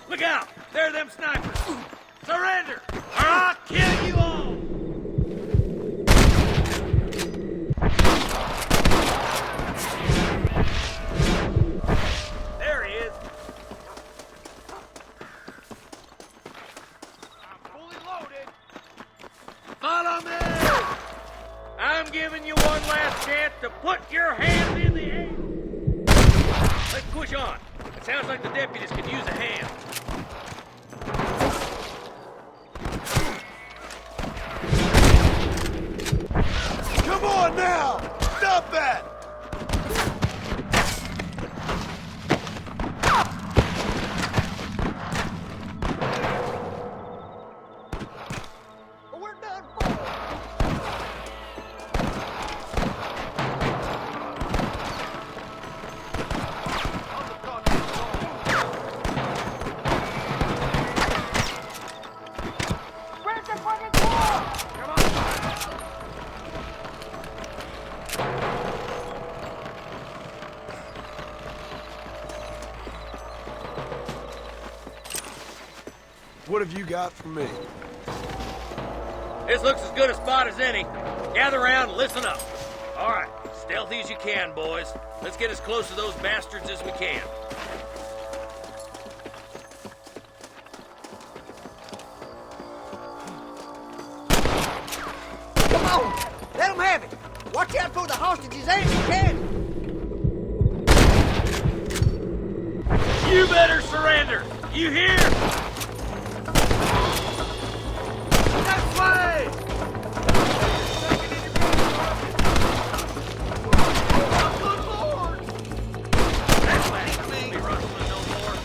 [SPEAKER 2] Look out! There are them snipers! Surrender! Or I'll kill you all! There he is. I'm fully loaded. Follow me! I'm giving you one last chance to put your hands in the air. Let's push on. It sounds like the deputies could use a hand.
[SPEAKER 5] Come on now! Stop that!
[SPEAKER 8] We're done for.
[SPEAKER 5] what have you got for me?
[SPEAKER 2] This looks as good a spot as any. Gather around and listen up. All right, stealthy as you can, boys. Let's get as close to those bastards as we can.
[SPEAKER 8] Come on! Let them have it! Watch out for the hostages and the cannon!
[SPEAKER 2] You better surrender! You hear?
[SPEAKER 8] That way!
[SPEAKER 2] That way! Won't be rustling no more.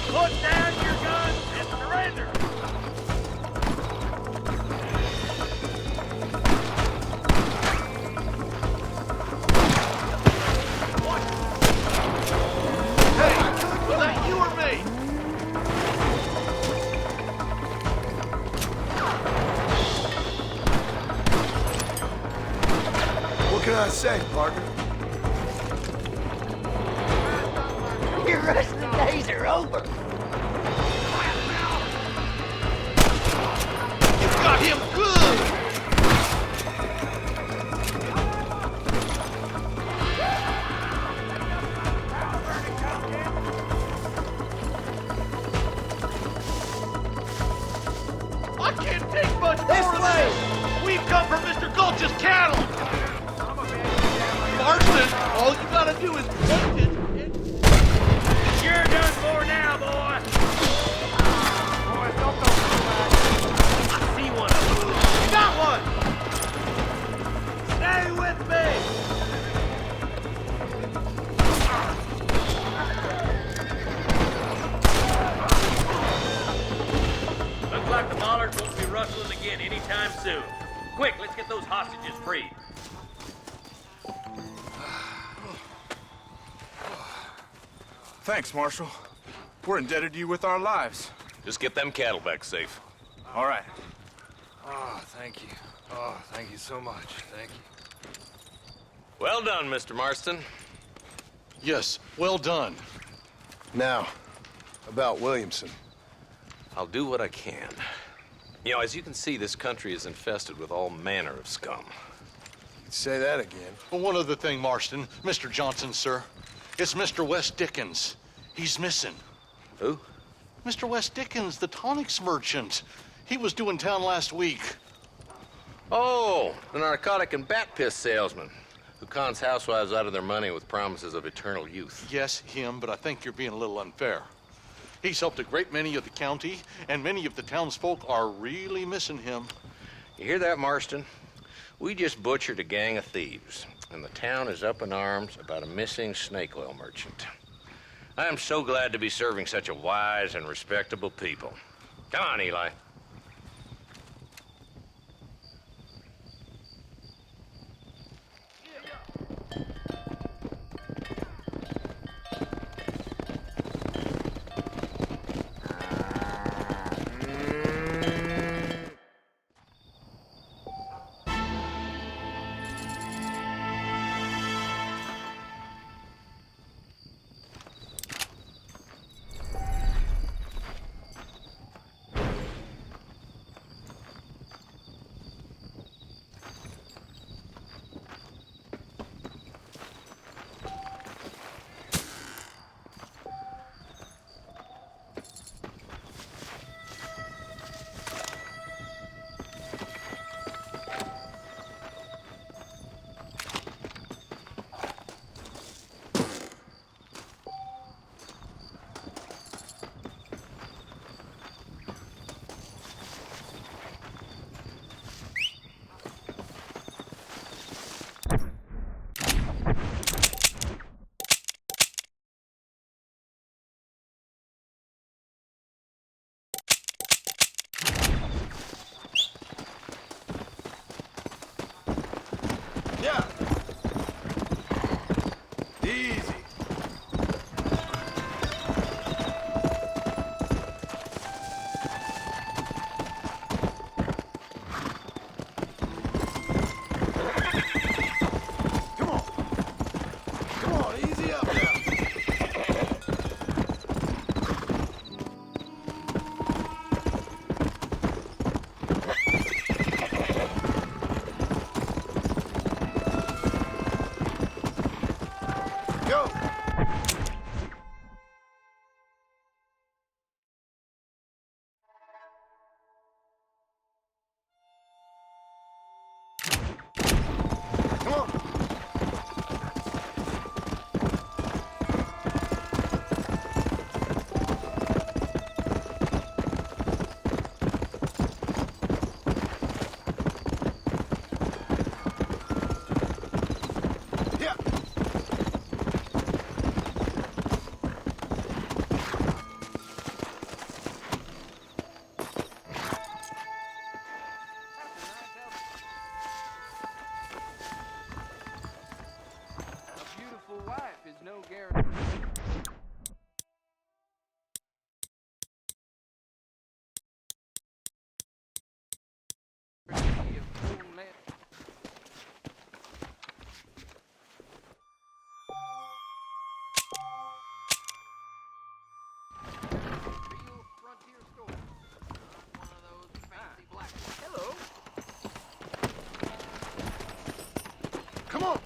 [SPEAKER 2] Put down your guns and surrender!
[SPEAKER 7] Was that you or me?
[SPEAKER 5] What can I say, partner?
[SPEAKER 8] Your wrestling days are over!
[SPEAKER 7] You got him good! I can't take much
[SPEAKER 8] This
[SPEAKER 7] more of
[SPEAKER 8] way!
[SPEAKER 7] this! We've come from Mr. Gulch's cattle! Marston, all you gotta do is take it and...
[SPEAKER 2] You're done for now, boy!
[SPEAKER 1] Boys, don't throw too much.
[SPEAKER 2] I see one of them.
[SPEAKER 7] You got one!
[SPEAKER 2] Stay with me! Looks like the Bollards won't be rustling again anytime soon. Quick, let's get those hostages free.
[SPEAKER 11] Thanks, Marshal. We're indebted to you with our lives.
[SPEAKER 10] Just get them cattle back safe.
[SPEAKER 11] All right.
[SPEAKER 5] Oh, thank you. Oh, thank you so much. Thank you.
[SPEAKER 10] Well done, Mr. Marston.
[SPEAKER 7] Yes, well done.
[SPEAKER 5] Now, about Williamson.
[SPEAKER 10] I'll do what I can. You know, as you can see, this country is infested with all manner of scum.
[SPEAKER 5] Say that again.
[SPEAKER 7] Well, one other thing, Marston. Mr. Johnson, sir. It's Mr. Wes Dickens. He's missing.
[SPEAKER 10] Who?
[SPEAKER 7] Mr. Wes Dickens, the tonics merchant. He was due in town last week.
[SPEAKER 10] Oh, the narcotic and bat piss salesman who cons housewives out of their money with promises of eternal youth.
[SPEAKER 7] Yes, him, but I think you're being a little unfair. He's helped a great many of the county, and many of the townsfolk are really missing him.
[SPEAKER 10] You hear that, Marston? We just butchered a gang of thieves, and the town is up in arms about a missing snake oil merchant. I am so glad to be serving such a wise and respectable people. Come on, Eli.
[SPEAKER 1] wife is no guarantee. Of old man. Real frontier store. Not one of those fancy black ones. Hello.
[SPEAKER 5] Come on.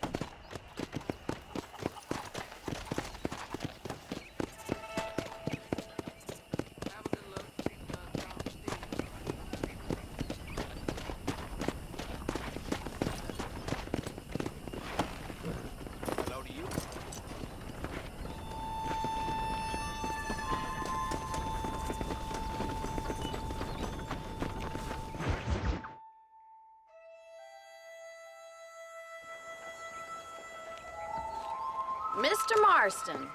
[SPEAKER 1] Have a good look. Tom Stevens.
[SPEAKER 11] Hello to you.
[SPEAKER 6] Mr. Marston,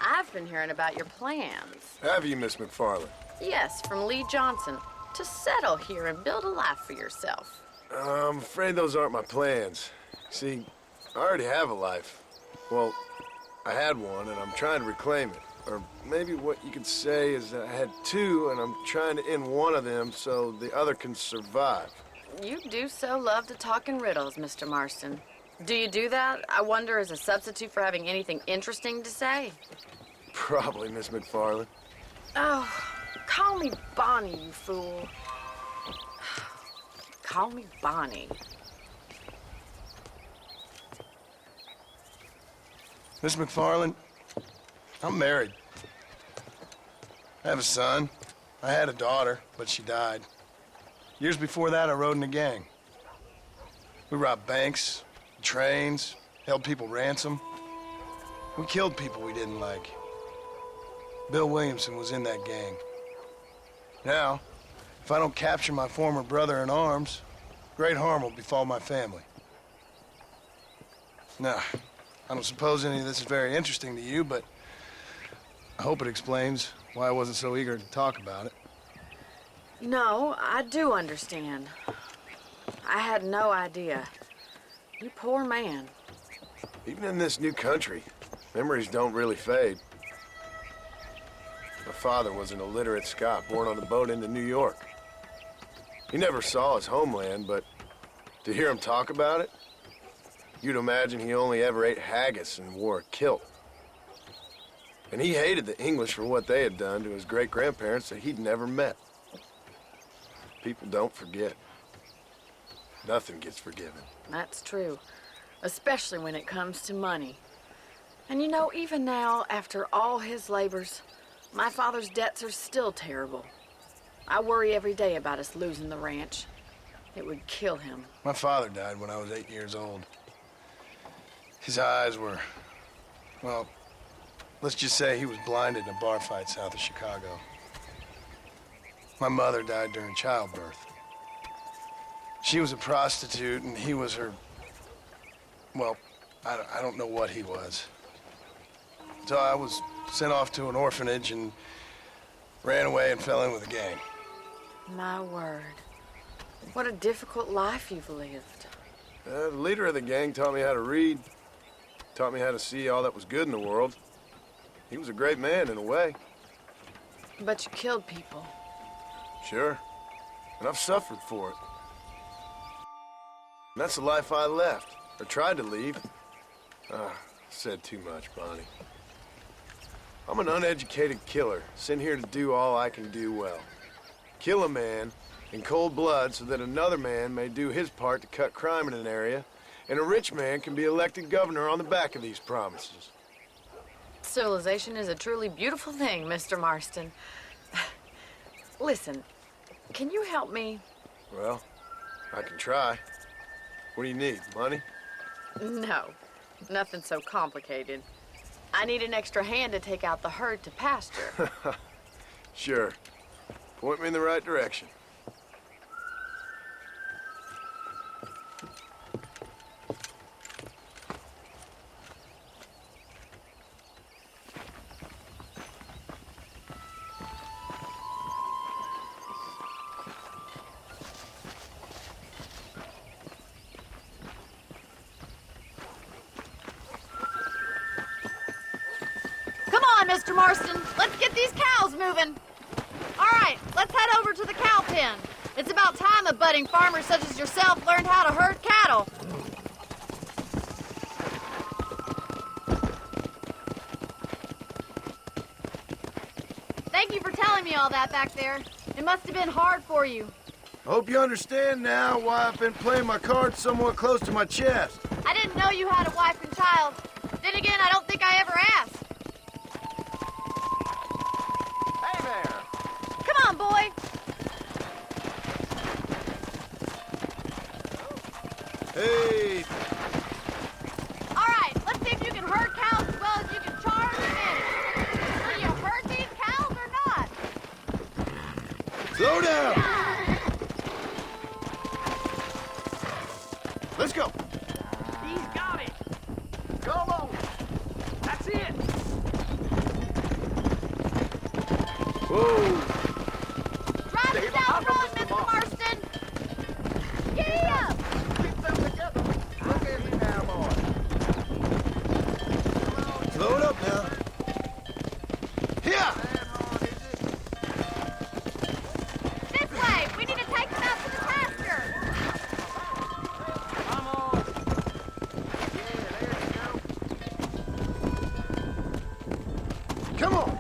[SPEAKER 6] I've been hearing about your plans.
[SPEAKER 5] Have you, Miss McFarland?
[SPEAKER 6] Yes, from Lee Johnson, to settle here and build a life for yourself.
[SPEAKER 5] I'm afraid those aren't my plans. See, I already have a life. Well, I had one, and I'm trying to reclaim it. Or maybe what you could say is that I had two, and I'm trying to end one of them so the other can survive.
[SPEAKER 6] You do so love to talk in riddles, Mr. Marston. Do you do that, I wonder, as a substitute for having anything interesting to say?
[SPEAKER 5] Probably, Miss McFarland.
[SPEAKER 6] Oh, call me Bonnie, you fool. Call me Bonnie.
[SPEAKER 5] Miss McFarland, I'm married. I have a son. I had a daughter, but she died. Years before that, I rode in a gang. We robbed banks, trains, held people ransom. We killed people we didn't like. Bill Williamson was in that gang. Now, if I don't capture my former brother in arms, great harm will befall my family. Now, I don't suppose any of this is very interesting to you, but I hope it explains why I wasn't so eager to talk about it.
[SPEAKER 6] No, I do understand. I had no idea. You poor man.
[SPEAKER 5] Even in this new country, memories don't really fade. My father was an illiterate Scot born on a boat into New York. He never saw his homeland, but to hear him talk about it, you'd imagine he only ever ate haggis and wore a kilt. And he hated the English for what they had done to his great-grandparents that he'd never met. People don't forget. Nothing gets forgiven.
[SPEAKER 6] That's true, especially when it comes to money. And you know, even now, after all his labors, my father's debts are still terrible. I worry every day about us losing the ranch. It would kill him.
[SPEAKER 5] My father died when I was 8 years old. His eyes were, well, let's just say he was blinded in a bar fight south of Chicago. My mother died during childbirth. She was a prostitute, and he was her, well, I don't know what he was. So I was sent off to an orphanage and ran away and fell in with a gang.
[SPEAKER 6] My word. What a difficult life you've lived.
[SPEAKER 5] The leader of the gang taught me how to read, taught me how to see all that was good in the world. He was a great man in a way.
[SPEAKER 6] But you killed people.
[SPEAKER 5] Sure. And I've suffered for it. And that's the life I left, or tried to leave. Said too much, Bonnie. I'm an uneducated killer, sent here to do all I can do well. Kill a man in cold blood so that another man may do his part to cut crime in an area, and a rich man can be elected governor on the back of these promises.
[SPEAKER 6] Civilization is a truly beautiful thing, Mr. Marston. Listen, can you help me?
[SPEAKER 5] Well, I can try. What do you need, money?
[SPEAKER 6] No, nothing so complicated. I need an extra hand to take out the herd to pasture.
[SPEAKER 5] Sure. Point me in the right direction.
[SPEAKER 6] Mr. Marston. Let's get these cows moving. All right, let's head over to the cow pen. It's about time a budding farmer such as yourself learned how to herd cattle. Thank you for telling me all that back there. It must have been hard for you.
[SPEAKER 5] Hope you understand now why I've been playing my cards somewhat close to my chest.
[SPEAKER 6] I didn't know you had a wife and child. Then again, I don't think I ever asked.
[SPEAKER 11] Hey there!
[SPEAKER 6] Come on, boy.
[SPEAKER 5] Hey,
[SPEAKER 6] All right, let's see if you can herd cows as well as you can charge and manage. Will you herd these cows or not?
[SPEAKER 5] slow down. Let's go.
[SPEAKER 8] He's got it. Come on. That's it.
[SPEAKER 5] Whoa.
[SPEAKER 6] Drive us down the road, Mr. Marston. Giddy up.
[SPEAKER 11] Keep them together. Look at me now, boy.
[SPEAKER 5] Slow it up now. Here.
[SPEAKER 6] This way. We need to take them out to the pasture.
[SPEAKER 8] Come on.
[SPEAKER 5] Come on.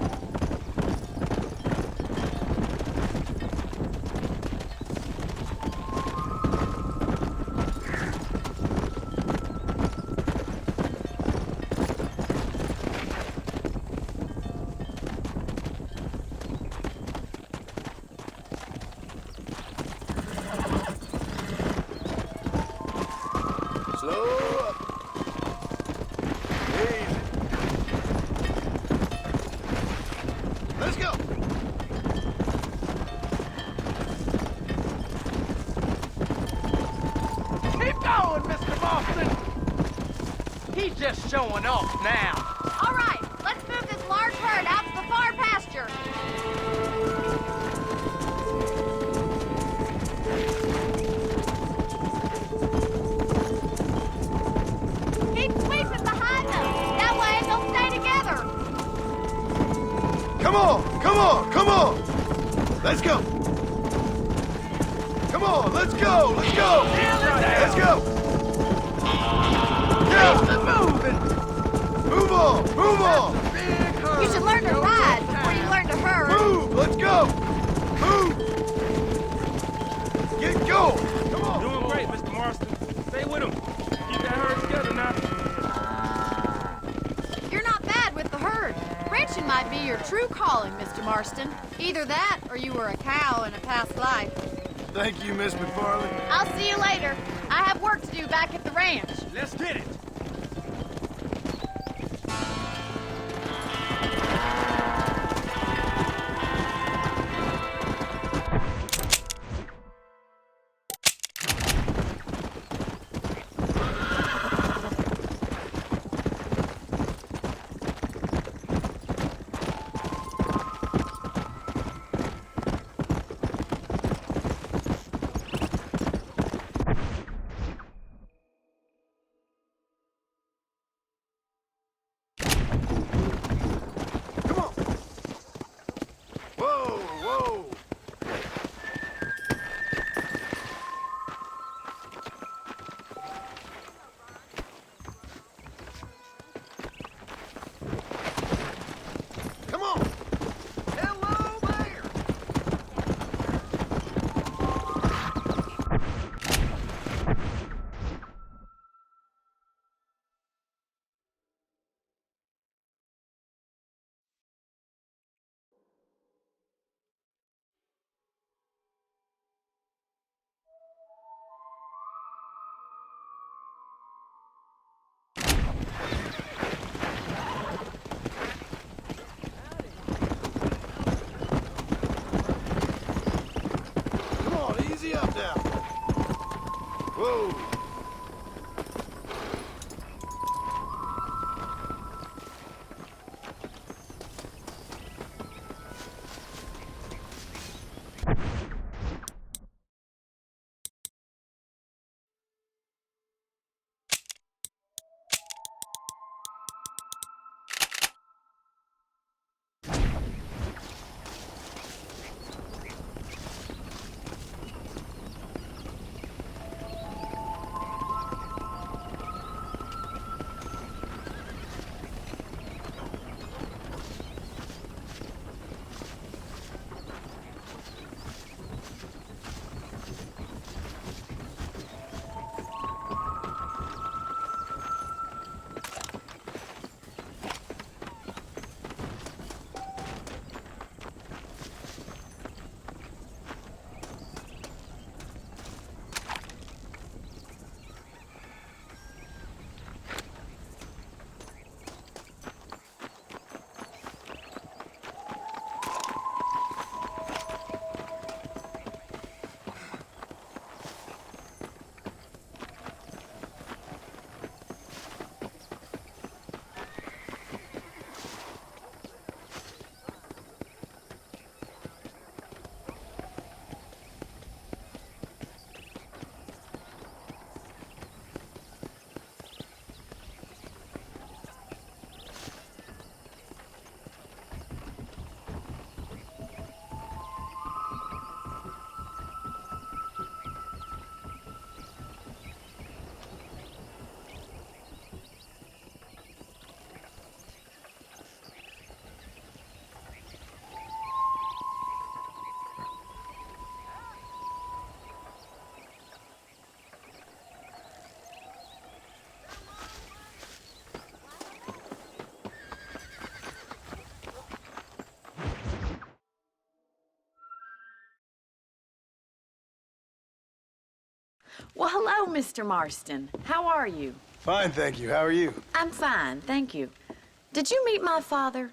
[SPEAKER 5] Slow up. Easy. Let's go.
[SPEAKER 8] Keep going, Mr. Boston. He's just showing off now.
[SPEAKER 6] All right, let's move this large herd out to the far pasture. Keep sweeping behind them. That way they'll stay together.
[SPEAKER 5] Come on. Come on. Come on. Let's go. Come on. Let's go. Let's go. Let's go. Yeah.
[SPEAKER 8] Moving.
[SPEAKER 5] Move on. Move on.
[SPEAKER 6] You should learn to ride before you learn to herd.
[SPEAKER 5] Move. Let's go. Move. Get going. Come on.
[SPEAKER 12] Doing great, Mr. Marston. Stay with him. Keep that herd together now.
[SPEAKER 6] You're not bad with the herd. Ranching might be your true calling, Mr. Marston. Either that or you were a cow in a past life.
[SPEAKER 5] Thank you, Miss McFarlane.
[SPEAKER 6] I'll see you later. I have work to do back at the ranch.
[SPEAKER 12] Let's get it.
[SPEAKER 6] hello, Mr. Marston. How are you?
[SPEAKER 5] Fine, thank you. How are you?
[SPEAKER 6] I'm fine, thank you. Did you meet my father?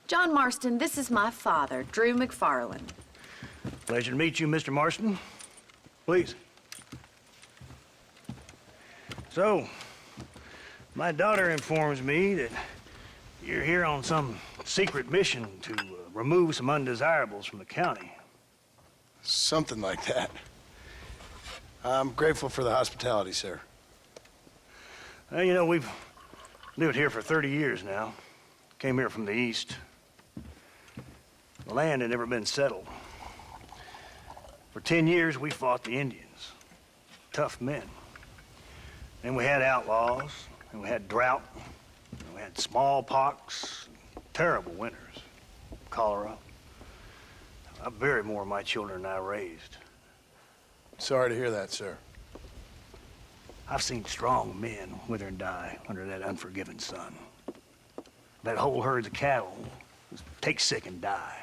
[SPEAKER 6] John Marston, this is my father, Drew McFarland.
[SPEAKER 13] Pleasure to meet you, Mr. Marston. Please. So, my daughter informs me that you're here on some secret mission to remove some undesirables from the county.
[SPEAKER 5] Something like that. I'm grateful for the hospitality, sir.
[SPEAKER 13] Well, you know, we've lived here for 30 years now. Came here from the east. The land had never been settled. For 10 years, we fought the Indians. Tough men. Then we had outlaws, and we had drought, and we had smallpox, terrible winters, cholera. I buried more of my children than I raised.
[SPEAKER 5] Sorry to hear that, sir.
[SPEAKER 13] I've seen strong men wither and die under that unforgiving sun. That whole herds of cattle take sick and die.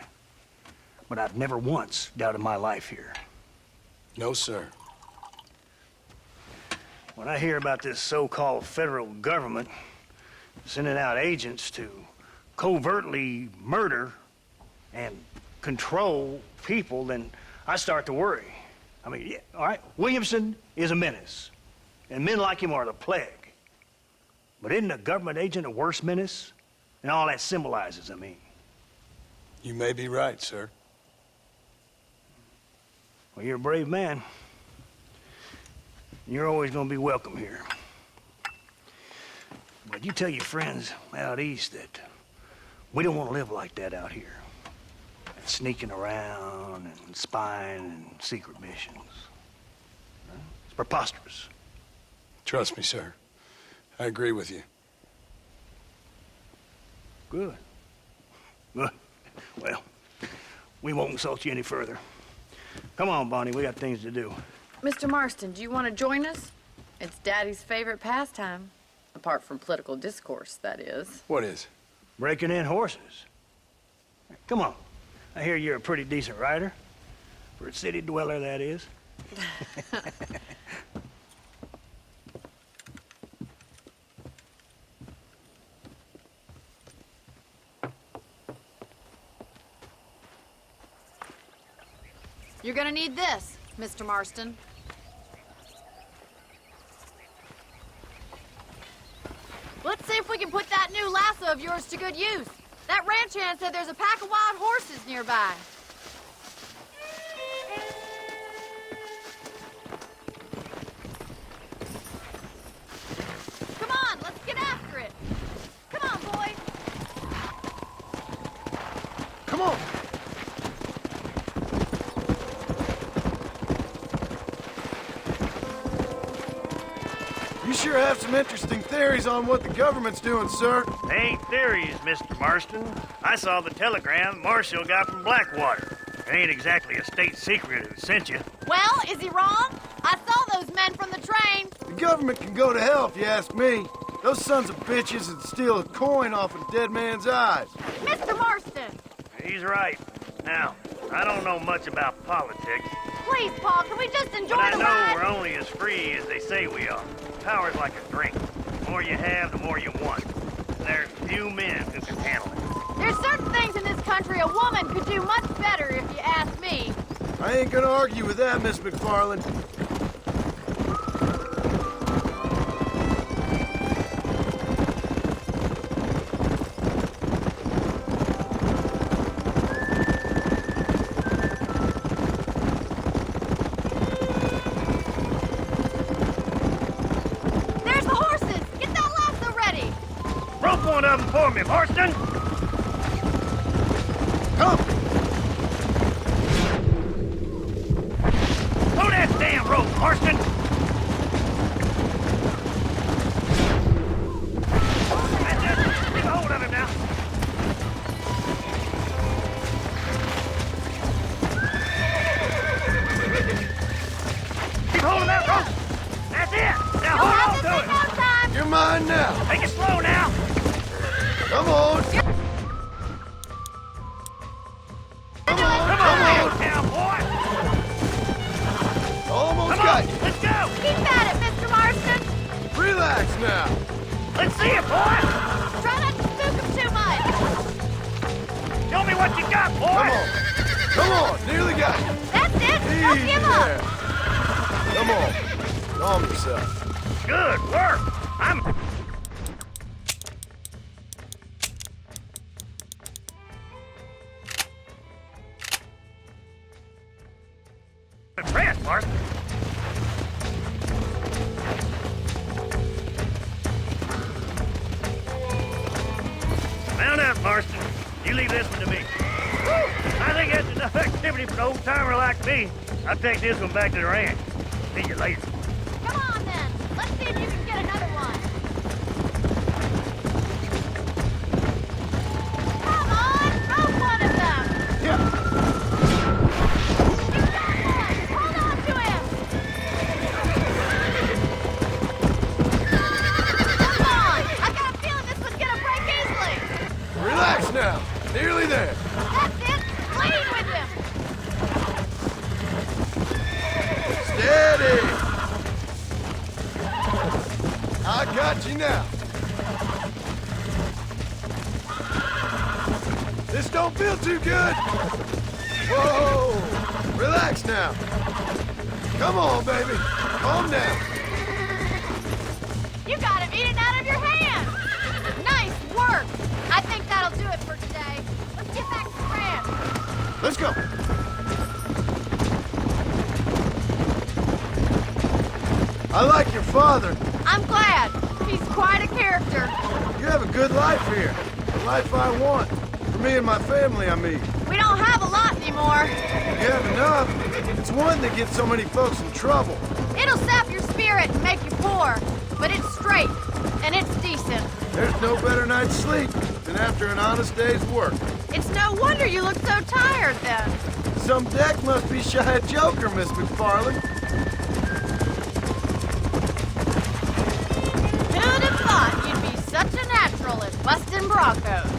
[SPEAKER 13] But I've never once doubted my life here.
[SPEAKER 5] No, sir.
[SPEAKER 13] When I hear about this so-called federal government sending out agents to covertly murder and control people, then I start to worry. I mean, yeah, all right, Williamson is a menace, and men like him are the plague. But isn't a government agent a worse menace? And all that symbolizes, I mean.
[SPEAKER 5] You may be right, sir.
[SPEAKER 13] Well, you're a brave man. You're always gonna be welcome here. But you tell your friends out east that we don't want to live like that out here. Sneaking around and spying and secret missions. It's preposterous.
[SPEAKER 5] Trust me, sir. I agree with you.
[SPEAKER 13] Good. Good. Well, we won't insult you any further. Come on, Bonnie, we got things to do.
[SPEAKER 6] Mr. Marston, do you want to join us? It's Daddy's favorite pastime. Apart from political discourse, that is.
[SPEAKER 5] What is?
[SPEAKER 13] Breaking in horses. Come on. I hear you're a pretty decent rider. For a city dweller, that is.
[SPEAKER 6] You're gonna need this, Mr. Marston. Let's see if we can put that new lasso of yours to good use. That ranch hand said there's a pack of wild horses nearby. Come on, let's get after it. Come on, boys.
[SPEAKER 5] Come on. You sure have some interesting theories on what the government's doing, sir.
[SPEAKER 13] They ain't theories, Mr. Marston. I saw the telegram Marshall got from Blackwater. It ain't exactly a state secret who sent you.
[SPEAKER 6] Well, is he wrong? I saw those men from the train.
[SPEAKER 5] The government can go to hell if you ask me. Those sons of bitches would steal a coin off a dead man's eyes.
[SPEAKER 6] Mr. Marston!
[SPEAKER 13] He's right. Now, I don't know much about politics.
[SPEAKER 6] Please, Paul, can we just enjoy
[SPEAKER 13] But I
[SPEAKER 6] the
[SPEAKER 13] know
[SPEAKER 6] ride?
[SPEAKER 13] we're only as free as they say we are. Power's like a drink. The more you have, the more you want. There's few men who can handle it.
[SPEAKER 6] There's certain things in this country a woman could do much better, if you ask me.
[SPEAKER 5] I ain't gonna argue with that, Miss McFarland.
[SPEAKER 6] There's the horses! Get that lasso ready!
[SPEAKER 13] Rope one of them for me, Marston!
[SPEAKER 5] Come!
[SPEAKER 13] Throw that damn rope, Marston! That's it! Get a hold of him now! Keep hold of that rope! That's it! Now hold on to it!
[SPEAKER 5] You're mine now.
[SPEAKER 13] Take it slow now!
[SPEAKER 5] Come on. Come on.
[SPEAKER 13] Come on, now, boy!
[SPEAKER 5] Almost
[SPEAKER 13] Come
[SPEAKER 5] got
[SPEAKER 13] on,
[SPEAKER 5] you.
[SPEAKER 13] let's go!
[SPEAKER 6] Keep at it,
[SPEAKER 5] now.
[SPEAKER 13] Let's see it, boy!
[SPEAKER 3] Try not to spook him too much.
[SPEAKER 13] Show me what you got, boy!
[SPEAKER 5] Come on, nearly got you.
[SPEAKER 3] That's it. Don't
[SPEAKER 5] Easy
[SPEAKER 3] give up.
[SPEAKER 5] there. Come on, calm yourself.
[SPEAKER 13] Good work! I'm impressed, Marston. Mount up, Marston. You leave this one to me. I think that's enough activity for an old-timer like me. I'll take this one back to the ranch. See you later.
[SPEAKER 3] Come on, then. Let's see if you can get another one. Come on, throw one of them.
[SPEAKER 5] Yeah.
[SPEAKER 3] He's got one. Hold on to him. Come on. I got a feeling this one's gonna break easily.
[SPEAKER 5] Relax now. Nearly there.
[SPEAKER 3] That's it. Lean with him.
[SPEAKER 5] Steady. I got you now. This don't feel too good. Whoa. Relax now. Come on, baby. Calm down.
[SPEAKER 3] You got him eating out of your hand. Nice work. I think that'll do it for today. Let's get back to the ranch.
[SPEAKER 5] Let's go. I like your father.
[SPEAKER 3] I'm glad. He's quite a character.
[SPEAKER 5] You have a good life here. The life I want. For me and my family, I mean.
[SPEAKER 3] We don't have a lot anymore.
[SPEAKER 5] You have enough. It's one that gets so many folks in trouble.
[SPEAKER 3] It'll sap your spirit and make you poor. But it's straight. And it's decent.
[SPEAKER 5] There's no better night's sleep than after an honest day's work.
[SPEAKER 3] It's no wonder you look so tired then.
[SPEAKER 5] Some deck must be shy of Joker, Miss McFarland.
[SPEAKER 3] Who'd have thought you'd be such a natural at busting Broncos?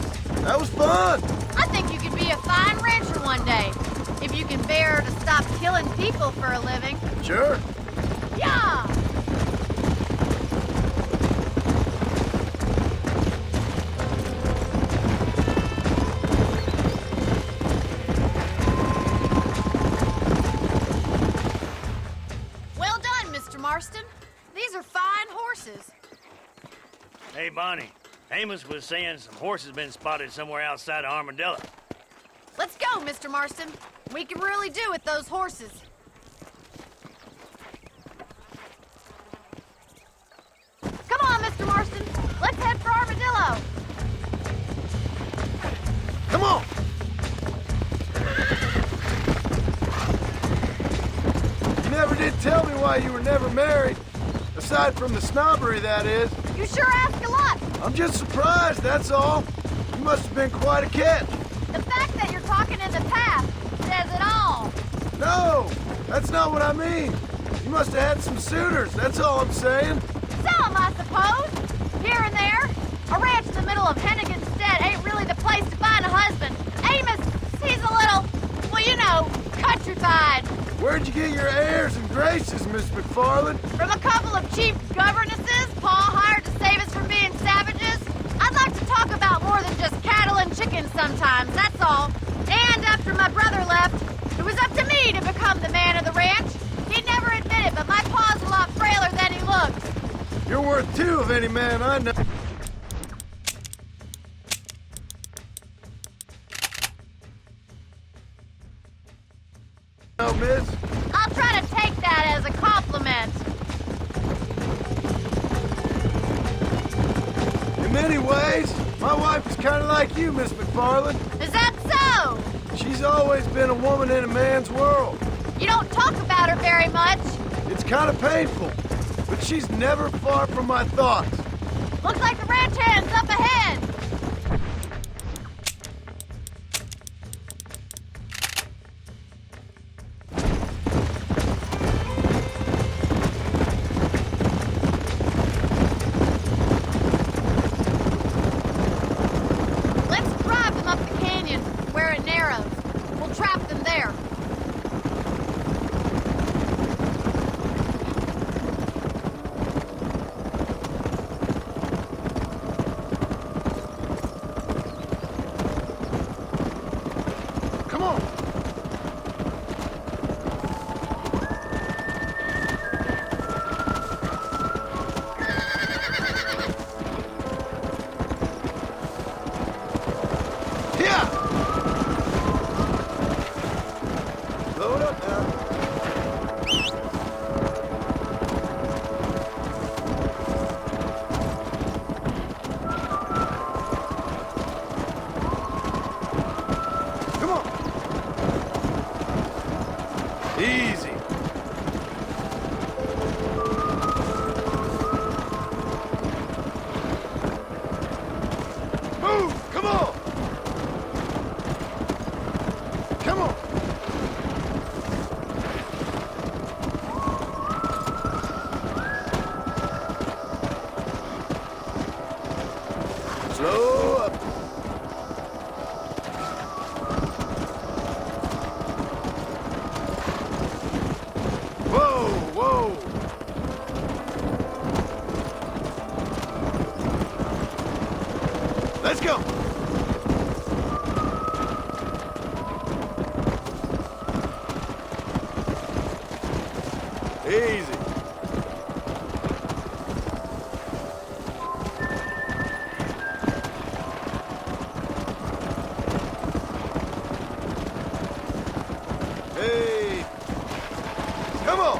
[SPEAKER 5] That was fun.
[SPEAKER 3] I think you could be a fine rancher one day. If you can bear to stop killing people for a living.
[SPEAKER 5] Sure.
[SPEAKER 3] Yeah! Well done, Mr. Marston. These are fine horses.
[SPEAKER 13] Hey, Bonnie. Amos was saying some horses been spotted somewhere outside of Armadillo.
[SPEAKER 3] Let's go, Mr. Marston. We can really do with those horses. Come on, Mr. Marston. Let's head for Armadillo.
[SPEAKER 5] Come on. You never did tell me why you were never married. Aside from the snobbery, that is.
[SPEAKER 3] You sure ask a lot.
[SPEAKER 5] I'm just surprised, that's all. You must have been quite a catch.
[SPEAKER 3] The fact that you're talking in the past says it all.
[SPEAKER 5] No, that's not what I mean. You must have had some suitors, that's all I'm saying.
[SPEAKER 3] Some, I suppose. Here and there. A ranch in the middle of Hennigan's Stead ain't really the place to find a husband. Amos, he's a little, well, you know, countrified.
[SPEAKER 5] Where'd you get your airs and graces, Miss McFarland?
[SPEAKER 3] From a couple of cheap governesses Pa hired to save us from being savages. I'd like to talk about more than just cattle and chickens sometimes, that's all. And after my brother left, it was up to me to become the man of the ranch. He'd never admit it, but my pa's a lot frailer than he looks.
[SPEAKER 5] You're worth two of any man I know. No, miss.
[SPEAKER 3] I'll try to take that as a compliment.
[SPEAKER 5] In many ways, my wife is kind of like you, Miss McFarland.
[SPEAKER 3] Is that so?
[SPEAKER 5] She's always been a woman in a man's world.
[SPEAKER 3] You don't talk about her very much.
[SPEAKER 5] It's kind of painful, but she's never far from my thoughts.
[SPEAKER 3] Looks like the ranch hand's up ahead. Let's drive them up the canyon where it narrows. We'll trap them there.
[SPEAKER 5] Let's go! Easy. Hey! Come on!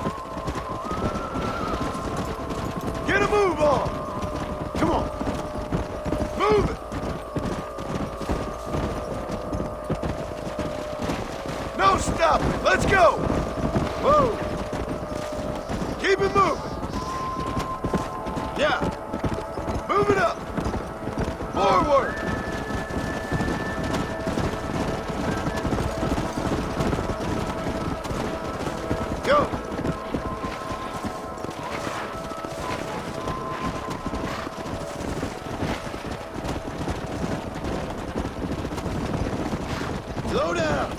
[SPEAKER 5] Get a move on! Come on! Move it! No stopping! Let's go! Whoa! Keep it moving! Yeah! Move it up! Forward! Go! Slow down!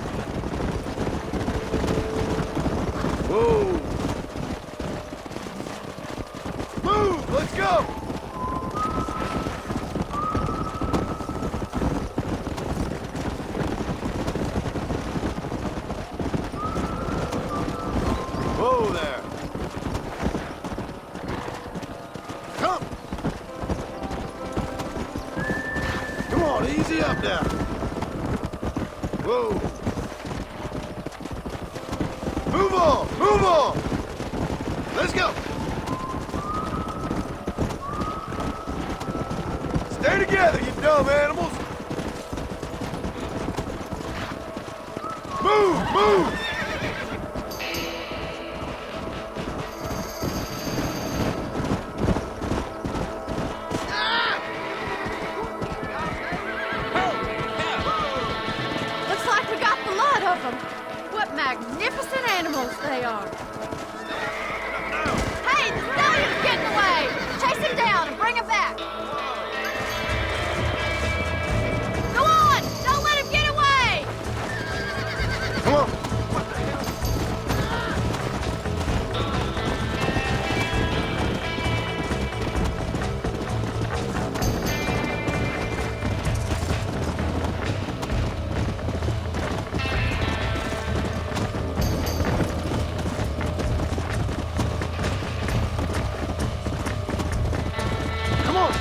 [SPEAKER 5] Whoa! Move! Let's go! Whoa there! Come! Come on, easy up now! Whoa! Move on! Move on! Let's go! Stay together, you dumb animals! Move! Move!
[SPEAKER 3] Looks like we got the lot of them. What magnificent animals they are. Hey, the stallion's getting away! Chase him down and bring him back. Go on! Don't let him get away!
[SPEAKER 5] Come on! Come on!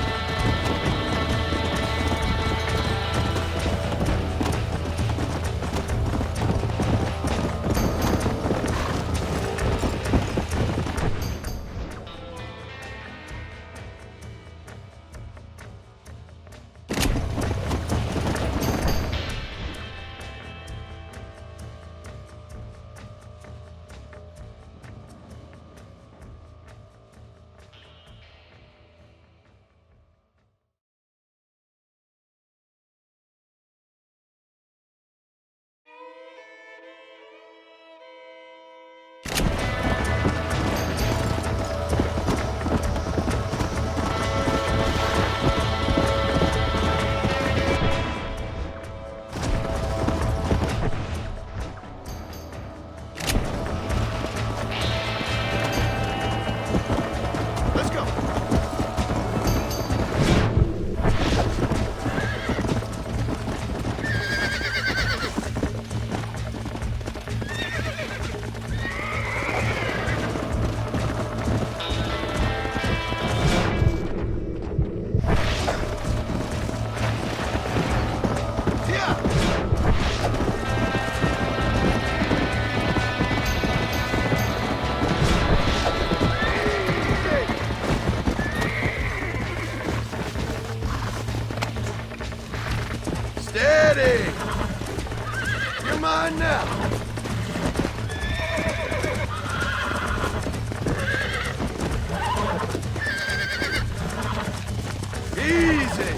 [SPEAKER 5] Let's go! Yeah! Steady! You're mine now! Easy!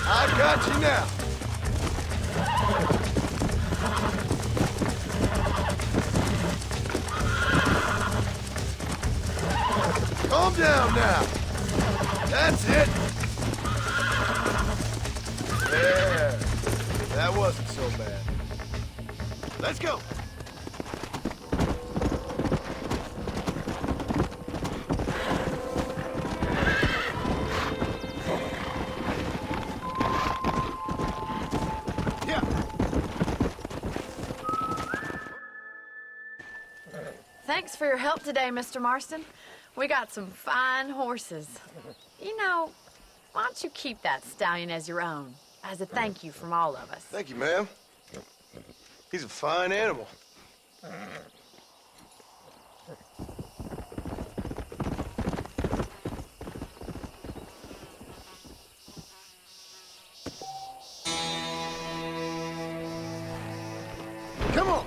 [SPEAKER 5] I got you now! Calm down now! That's it! There. That wasn't so bad. Let's go.
[SPEAKER 6] Thanks for your help today, Mr. Marston. We got some fine horses. You know, why don't you keep that stallion as your own, as a thank you from all of us?
[SPEAKER 5] Thank you, ma'am. He's a fine animal. Come on!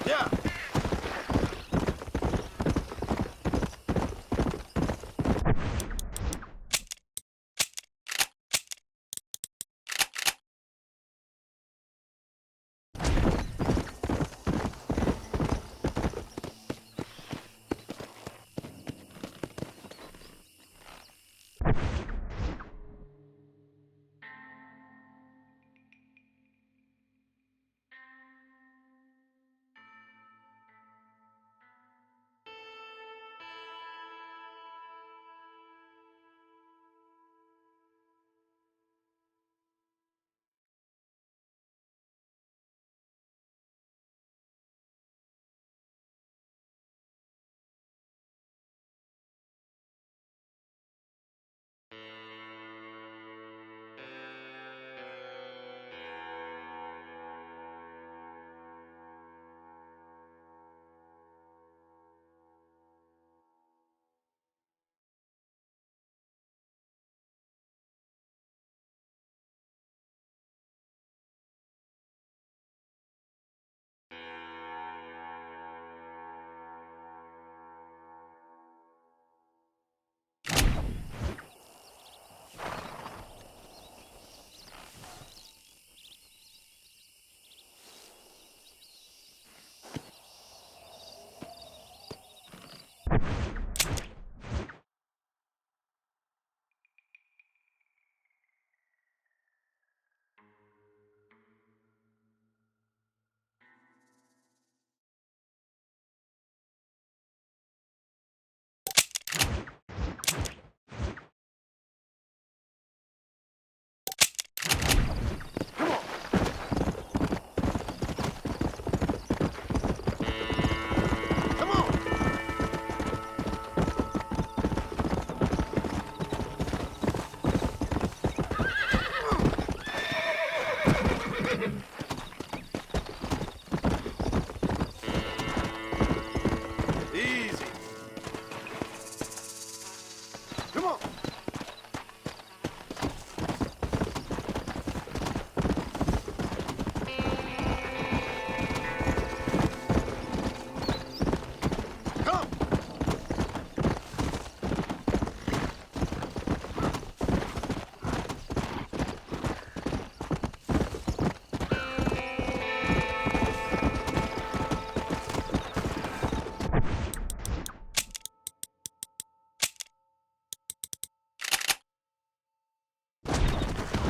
[SPEAKER 5] Yeah.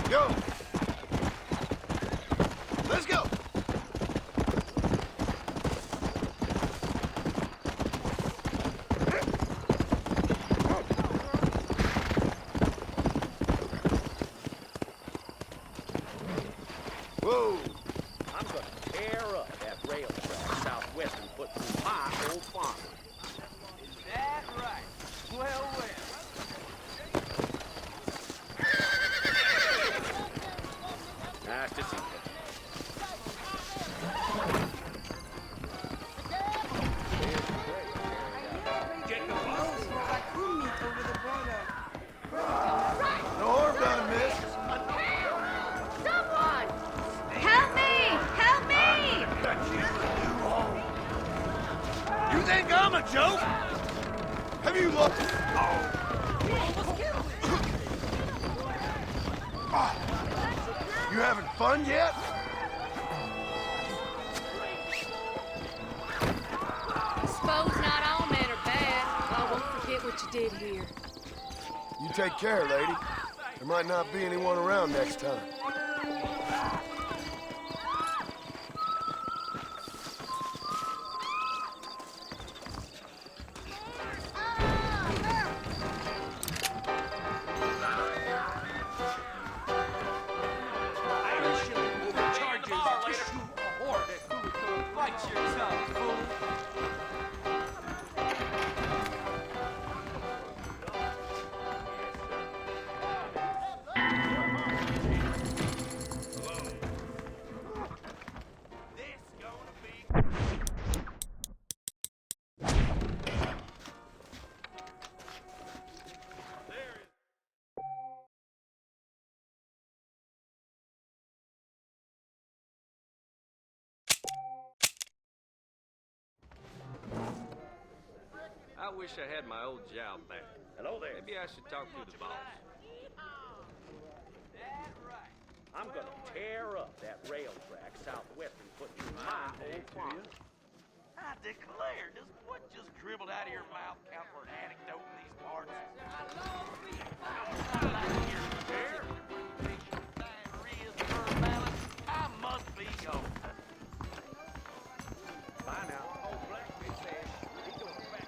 [SPEAKER 5] Go! Let's go!
[SPEAKER 2] Whoa! I'm gonna tear up that rail track Southwestern put through my old farm.
[SPEAKER 1] Is that right? Well, well.
[SPEAKER 2] Nice to see you.
[SPEAKER 5] No harm done, miss.
[SPEAKER 3] Someone! Help me! Help me!
[SPEAKER 5] You think I'm a joke? Have you looked? You having fun yet?
[SPEAKER 3] Suppose
[SPEAKER 14] what you did here.
[SPEAKER 5] You take care, lady. There might not be anyone around next time.
[SPEAKER 2] I wish I had my old job back. Hello there. Maybe I should talk to the boss. I'm gonna tear up that rail track southwest and put through my old farm.
[SPEAKER 15] I declare, does what just dribbled out of your mouth count for an anecdote in these parts? I like your hair, diarrhea, nerve balance. I must be gone.
[SPEAKER 2] Bye now. Old Blackfish says he goes back.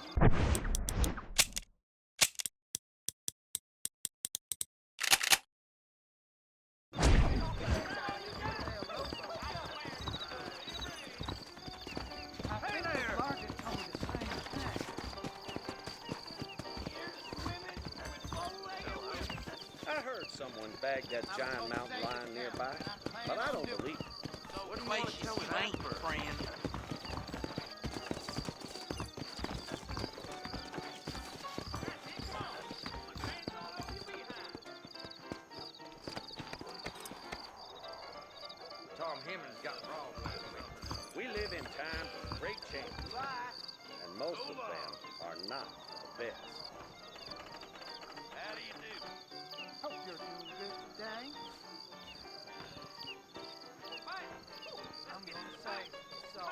[SPEAKER 2] I heard someone bagged that giant mountain lion nearby, but I don't believe it.
[SPEAKER 15] What do you want to tell me, friend?
[SPEAKER 2] Tom Hemmings got wrong with me. We live in times of great change, and most of them are not the best.
[SPEAKER 15] How do you do?
[SPEAKER 11] Hope you're doing good today. I'm gonna say so.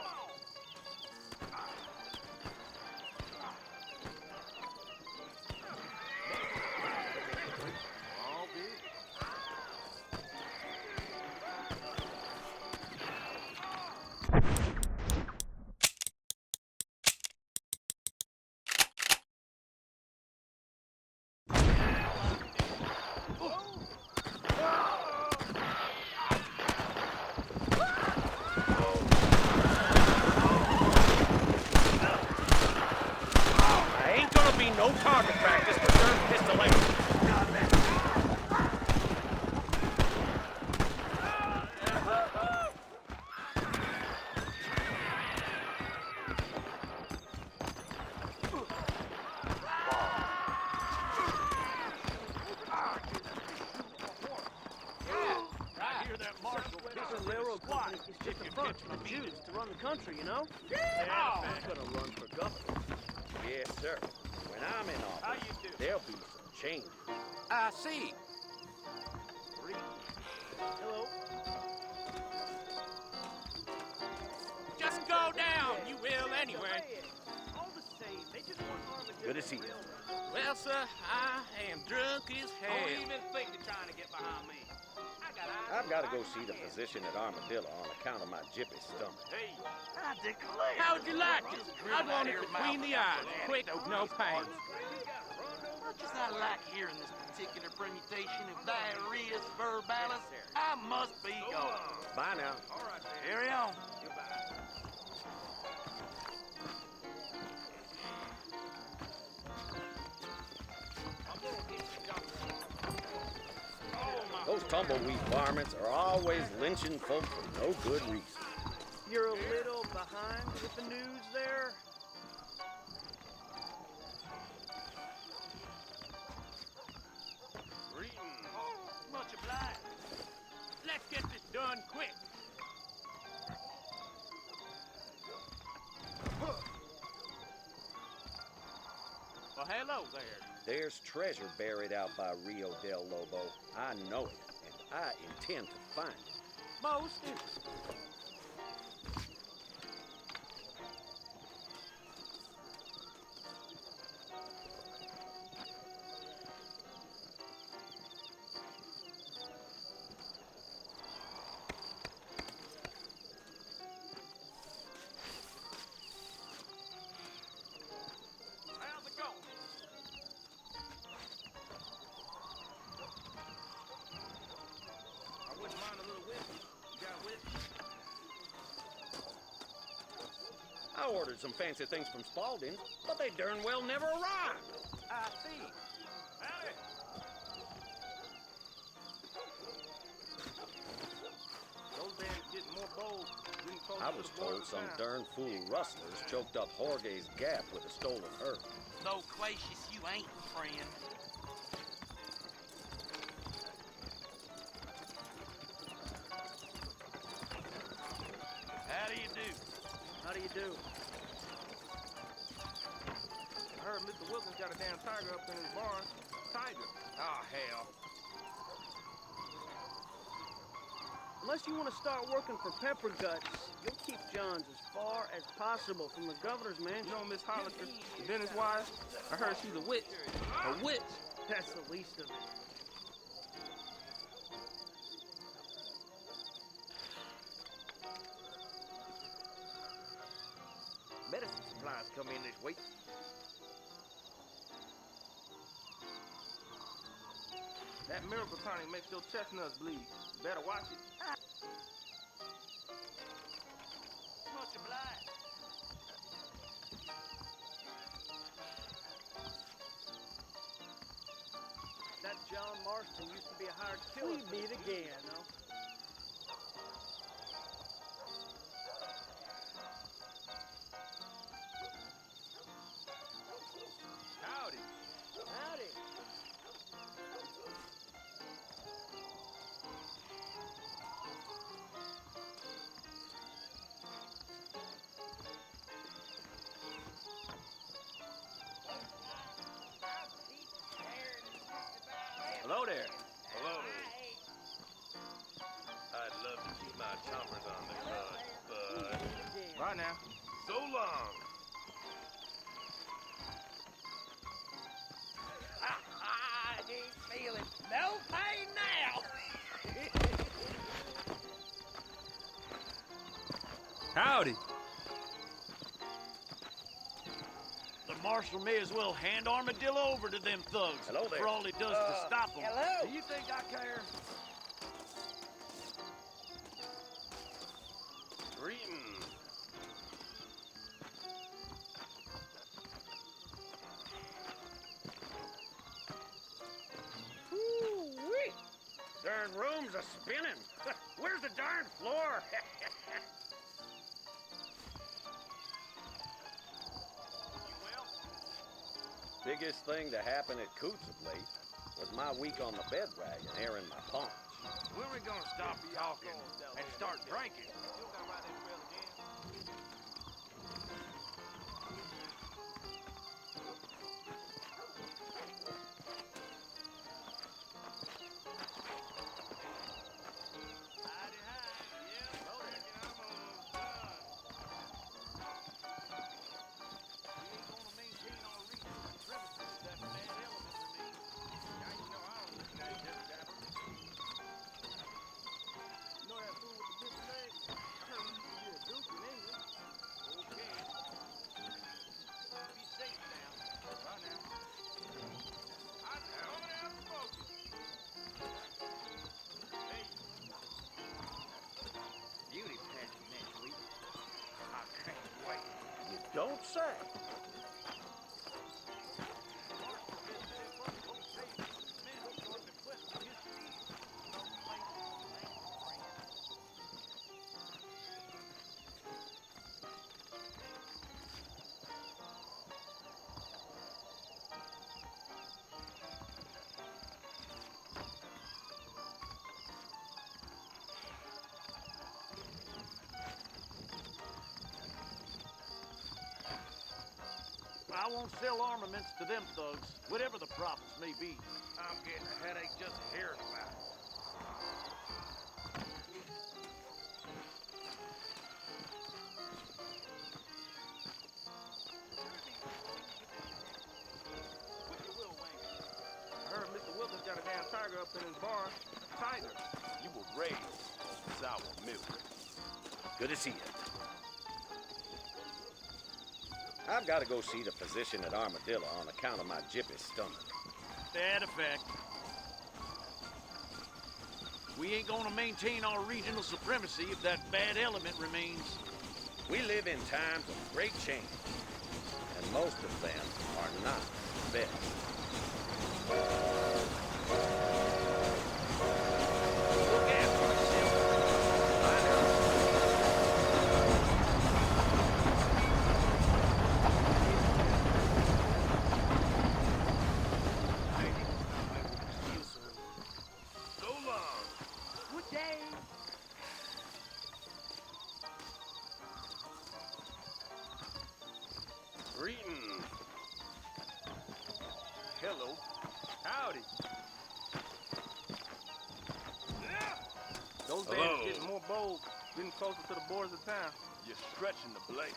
[SPEAKER 2] All good. Ain't gonna be no target practice for third pistol aim.
[SPEAKER 8] I hear that Marshall Pistol Railroad Company is just a front for the Jews to run the country, you know? Yeah, I'm gonna run for governor.
[SPEAKER 2] Yes, sir. When I'm in office, there'll be some changes.
[SPEAKER 15] I see.
[SPEAKER 8] Hello?
[SPEAKER 15] Just go down, you will anyway.
[SPEAKER 8] All the same, they just want Armadillo.
[SPEAKER 2] Good to see you.
[SPEAKER 15] Well, sir, I am drunk as hell.
[SPEAKER 1] Don't even think of trying to get behind me.
[SPEAKER 2] I've got to go see the physician at Armadillo on account of my jippy stomach.
[SPEAKER 15] Hey, I declare. How'd you like it? I'd want it between the eyes. Quick, no pain. Much as I like hearing this particular permutation of diarrhea, verbalis, I must be going.
[SPEAKER 2] Bye now.
[SPEAKER 15] All right, carry on.
[SPEAKER 2] Those tumbleweed varmints are always lynching folk for no good reason.
[SPEAKER 8] You're a little behind with the news there?
[SPEAKER 15] Greetings. Much obliged. Let's get this done quick. Well, hello there.
[SPEAKER 2] There's treasure buried out by Rio del Lobo. I know it, and I intend to find it.
[SPEAKER 15] Most interesting.
[SPEAKER 12] ordered some fancy things from Spaulding's, but they darn well never arrived.
[SPEAKER 8] I see.
[SPEAKER 12] Howdy.
[SPEAKER 8] Those bandits getting more bold. Getting closer
[SPEAKER 12] I
[SPEAKER 8] to
[SPEAKER 12] was
[SPEAKER 8] the border
[SPEAKER 12] told
[SPEAKER 8] of
[SPEAKER 12] some
[SPEAKER 8] town.
[SPEAKER 12] darn fool rustlers choked up Jorge's Gap with a stolen herd.
[SPEAKER 15] Loquacious you ain't, friend. How do you do?
[SPEAKER 8] How do you do? I heard Mr. Wilkins got a damn tiger up in his barn. Tiger.
[SPEAKER 15] Oh, hell.
[SPEAKER 8] Unless you want to start working for Pepper Guts, you'll keep Johns as far as possible from the governor's mansion. You know Miss Hollister, Benny's wife? I heard she's a witch. A witch? That's the least of it.
[SPEAKER 15] Medicine supplies come in this week.
[SPEAKER 8] That miracle tonic makes your chestnuts bleed. You better watch it.
[SPEAKER 15] Much obliged.
[SPEAKER 8] That John Marston used to be a hired killer. We meet again, no?
[SPEAKER 15] Howdy.
[SPEAKER 8] Howdy.
[SPEAKER 12] Hello there.
[SPEAKER 10] Hello. I'd love to keep my chompers on the cut, but...
[SPEAKER 8] Right now.
[SPEAKER 10] So long.
[SPEAKER 15] I ain't feeling no pain now.
[SPEAKER 8] Howdy.
[SPEAKER 15] The marshal may as well hand Armadillo over to them thugs.
[SPEAKER 12] Hello there.
[SPEAKER 15] For all he does to stop them.
[SPEAKER 11] Hello.
[SPEAKER 15] Do you think I care?
[SPEAKER 10] Greetings.
[SPEAKER 12] Woo-wee. Darn room's a spinning. Where's the darn floor? Biggest thing to happen at Coots of late was my week on the bed wagon airing my paunch.
[SPEAKER 15] When are we gonna stop talking and start drinking? Beauty pageant next week. I can't wait.
[SPEAKER 12] You don't say.
[SPEAKER 15] I won't sell armaments to them thugs, whatever the profits may be. I'm getting a headache just hearing about it.
[SPEAKER 8] I heard Mr. Wilkins got a damn tiger up in his barn. Tiger.
[SPEAKER 10] You were raised on sour milk.
[SPEAKER 12] Good to see you. I've got to go see the physician at Armadillo on account of my jippy stomach.
[SPEAKER 15] Bad effect. We ain't gonna maintain our regional supremacy if that bad element remains.
[SPEAKER 12] We live in times of great change, and most of them are not the best. Look out, Marcel. I know.
[SPEAKER 15] So long.
[SPEAKER 11] Good day.
[SPEAKER 15] Greetings. Hello. Howdy. Those bandits getting more bold, getting closer to the borders of town. You're stretching the blade.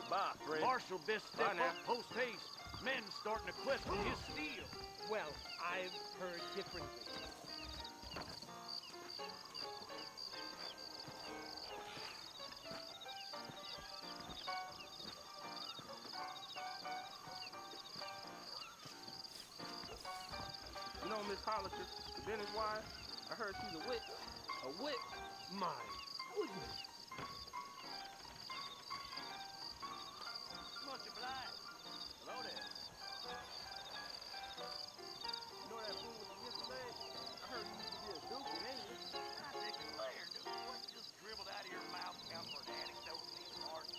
[SPEAKER 15] Goodbye, friend.
[SPEAKER 11] Marshal best step
[SPEAKER 15] Bye now.
[SPEAKER 11] up post haste. Men starting to question his steel. Well, I've heard differently.
[SPEAKER 8] You know Miss Hollister, the Dennis wife? I heard she's a witch. A witch?
[SPEAKER 11] My goodness.
[SPEAKER 15] Much obliged. Hello there.
[SPEAKER 8] You know that fool with the missing leg? I heard he used to be a duke in England.
[SPEAKER 15] I declare, dude, what just dribbled out of your mouth count for an anecdote in these parts?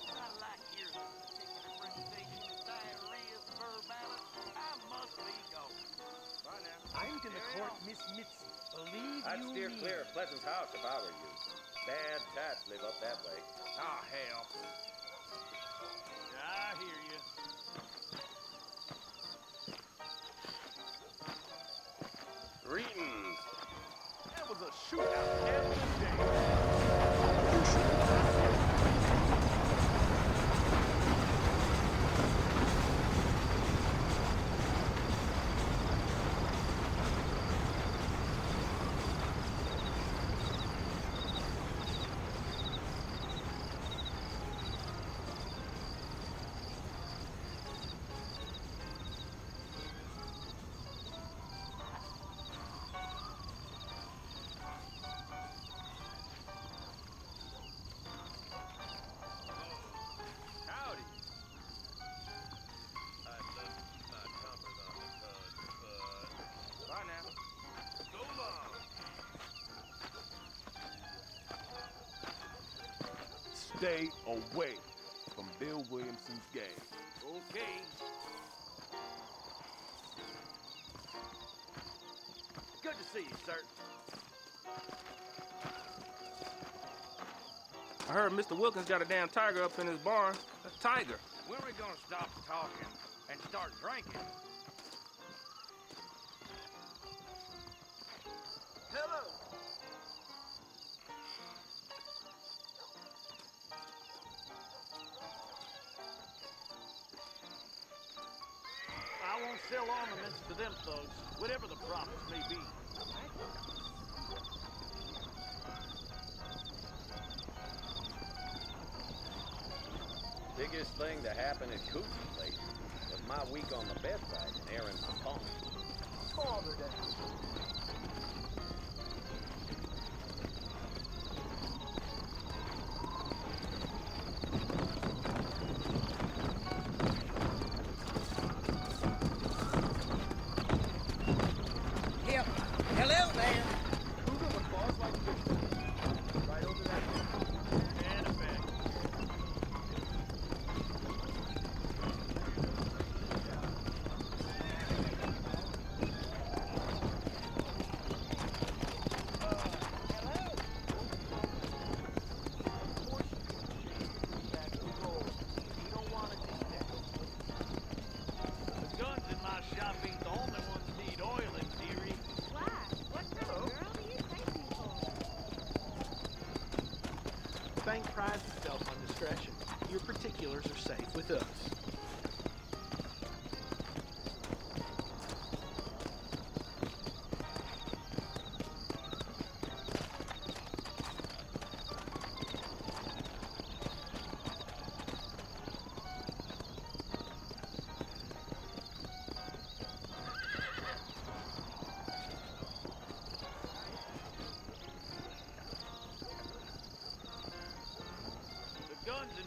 [SPEAKER 15] What I like here in this particular presentation is diarrhea, verbality. I must be going.
[SPEAKER 8] Bye now.
[SPEAKER 11] I'm gonna court Miss Mitzi. Believe
[SPEAKER 12] I'd
[SPEAKER 11] you
[SPEAKER 12] steer
[SPEAKER 11] me.
[SPEAKER 12] clear of Pleasant's house if I were you. Bad cats live up that way.
[SPEAKER 15] Ah, hell. I hear you.
[SPEAKER 8] Greetings. That was a shootout every day. Howdy.
[SPEAKER 15] I'd love to keep my comfort on the tongue, but...
[SPEAKER 8] Bye now.
[SPEAKER 15] So long.
[SPEAKER 8] Stay away from Bill Williamson's gang.
[SPEAKER 15] Okay. Good to see you, sir.
[SPEAKER 8] I heard Mr. Wilkins got a damn tiger up in his barn. A tiger.
[SPEAKER 15] When are we gonna stop talking and start drinking? Hello.
[SPEAKER 11] I won't sell ornaments to them thugs, whatever the profits may be.
[SPEAKER 12] Biggest thing to happen at Cootsy Lake was my week on the bed wagon airing my pump.
[SPEAKER 11] Father down.
[SPEAKER 15] Hello there.
[SPEAKER 11] Cougar with bars like this. Right over that way. And a bag. The guns in my shop ain't the only ones need oiling, dearie.
[SPEAKER 3] Why? What kind of girl do you take me for?
[SPEAKER 11] The bank prides itself on discretion. Your particulars are safe with us.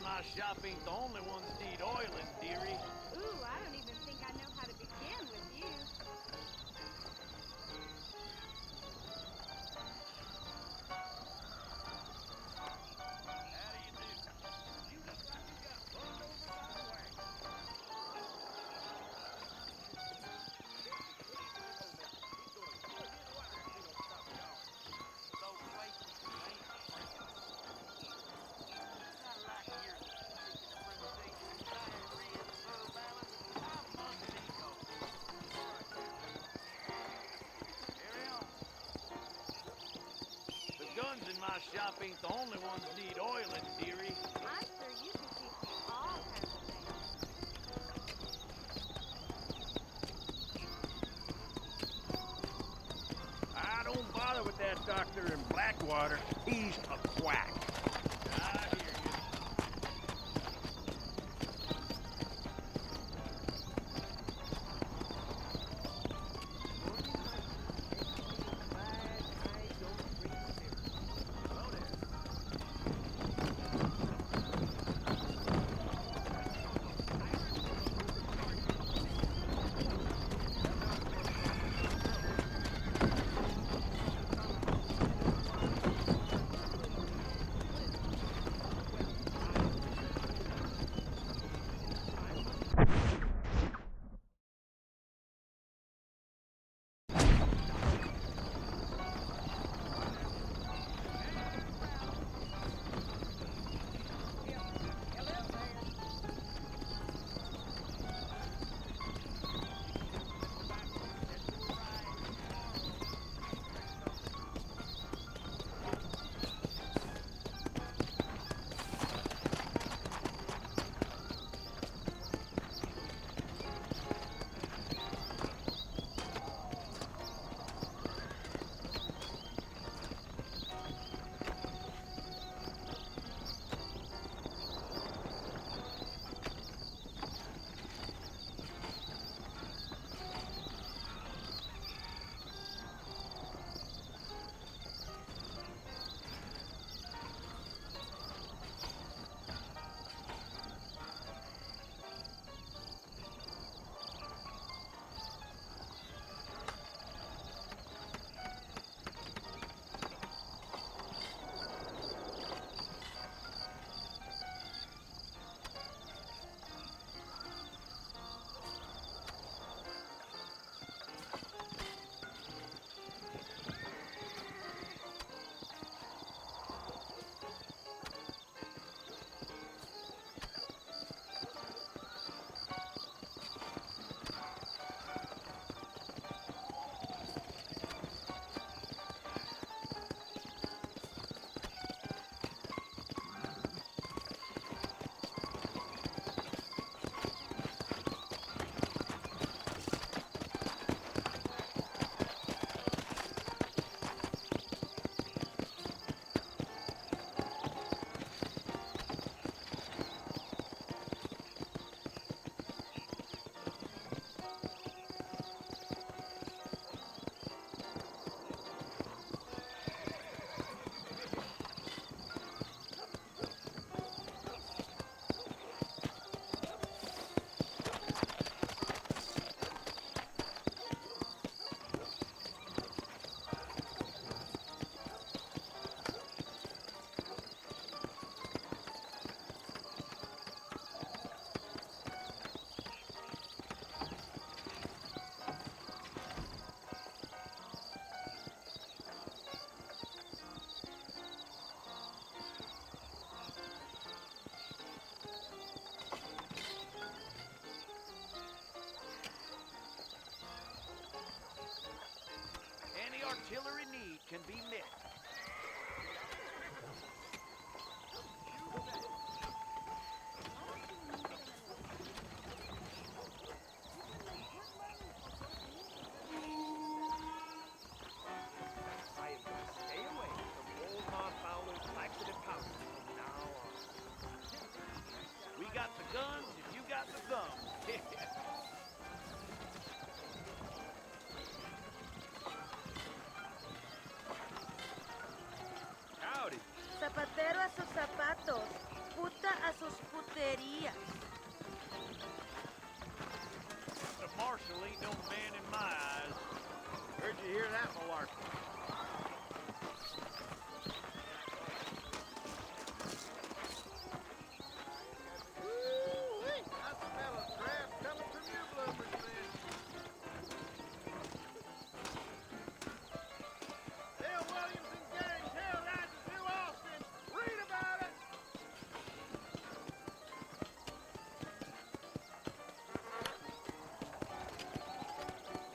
[SPEAKER 11] my shop ain't the only ones need oiling, dearie.
[SPEAKER 14] Ooh, I don't even think I know how to begin with you.
[SPEAKER 11] The guns in my shop ain't the only ones need oiling, dearie.
[SPEAKER 14] I'm sure you can teach me all kinds of things.
[SPEAKER 11] I don't bother with that doctor in Blackwater. He's a quack. I hear you. artillery need can be met. I am going to stay away from old Ma Fowler's laxative powder from now on. We got the guns if you got the thumbs.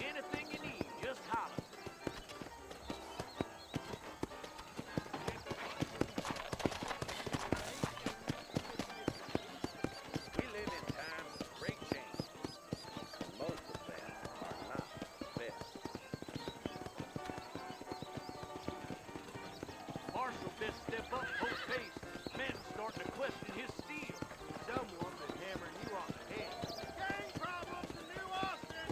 [SPEAKER 11] Anything you need, just holler.
[SPEAKER 12] We live in times of great change. Most of them are not the best.
[SPEAKER 11] Marshal best step up post haste. Men starting to question his steel. Someone been hammering you on the head. Gang problems in New Austin.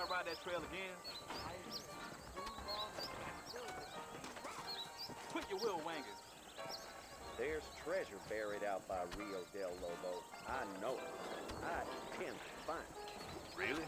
[SPEAKER 11] to ride that trail again? Quit your will wangers.
[SPEAKER 12] There's treasure buried out by Rio del Lobo. I know it. I intend to find it.
[SPEAKER 11] Really?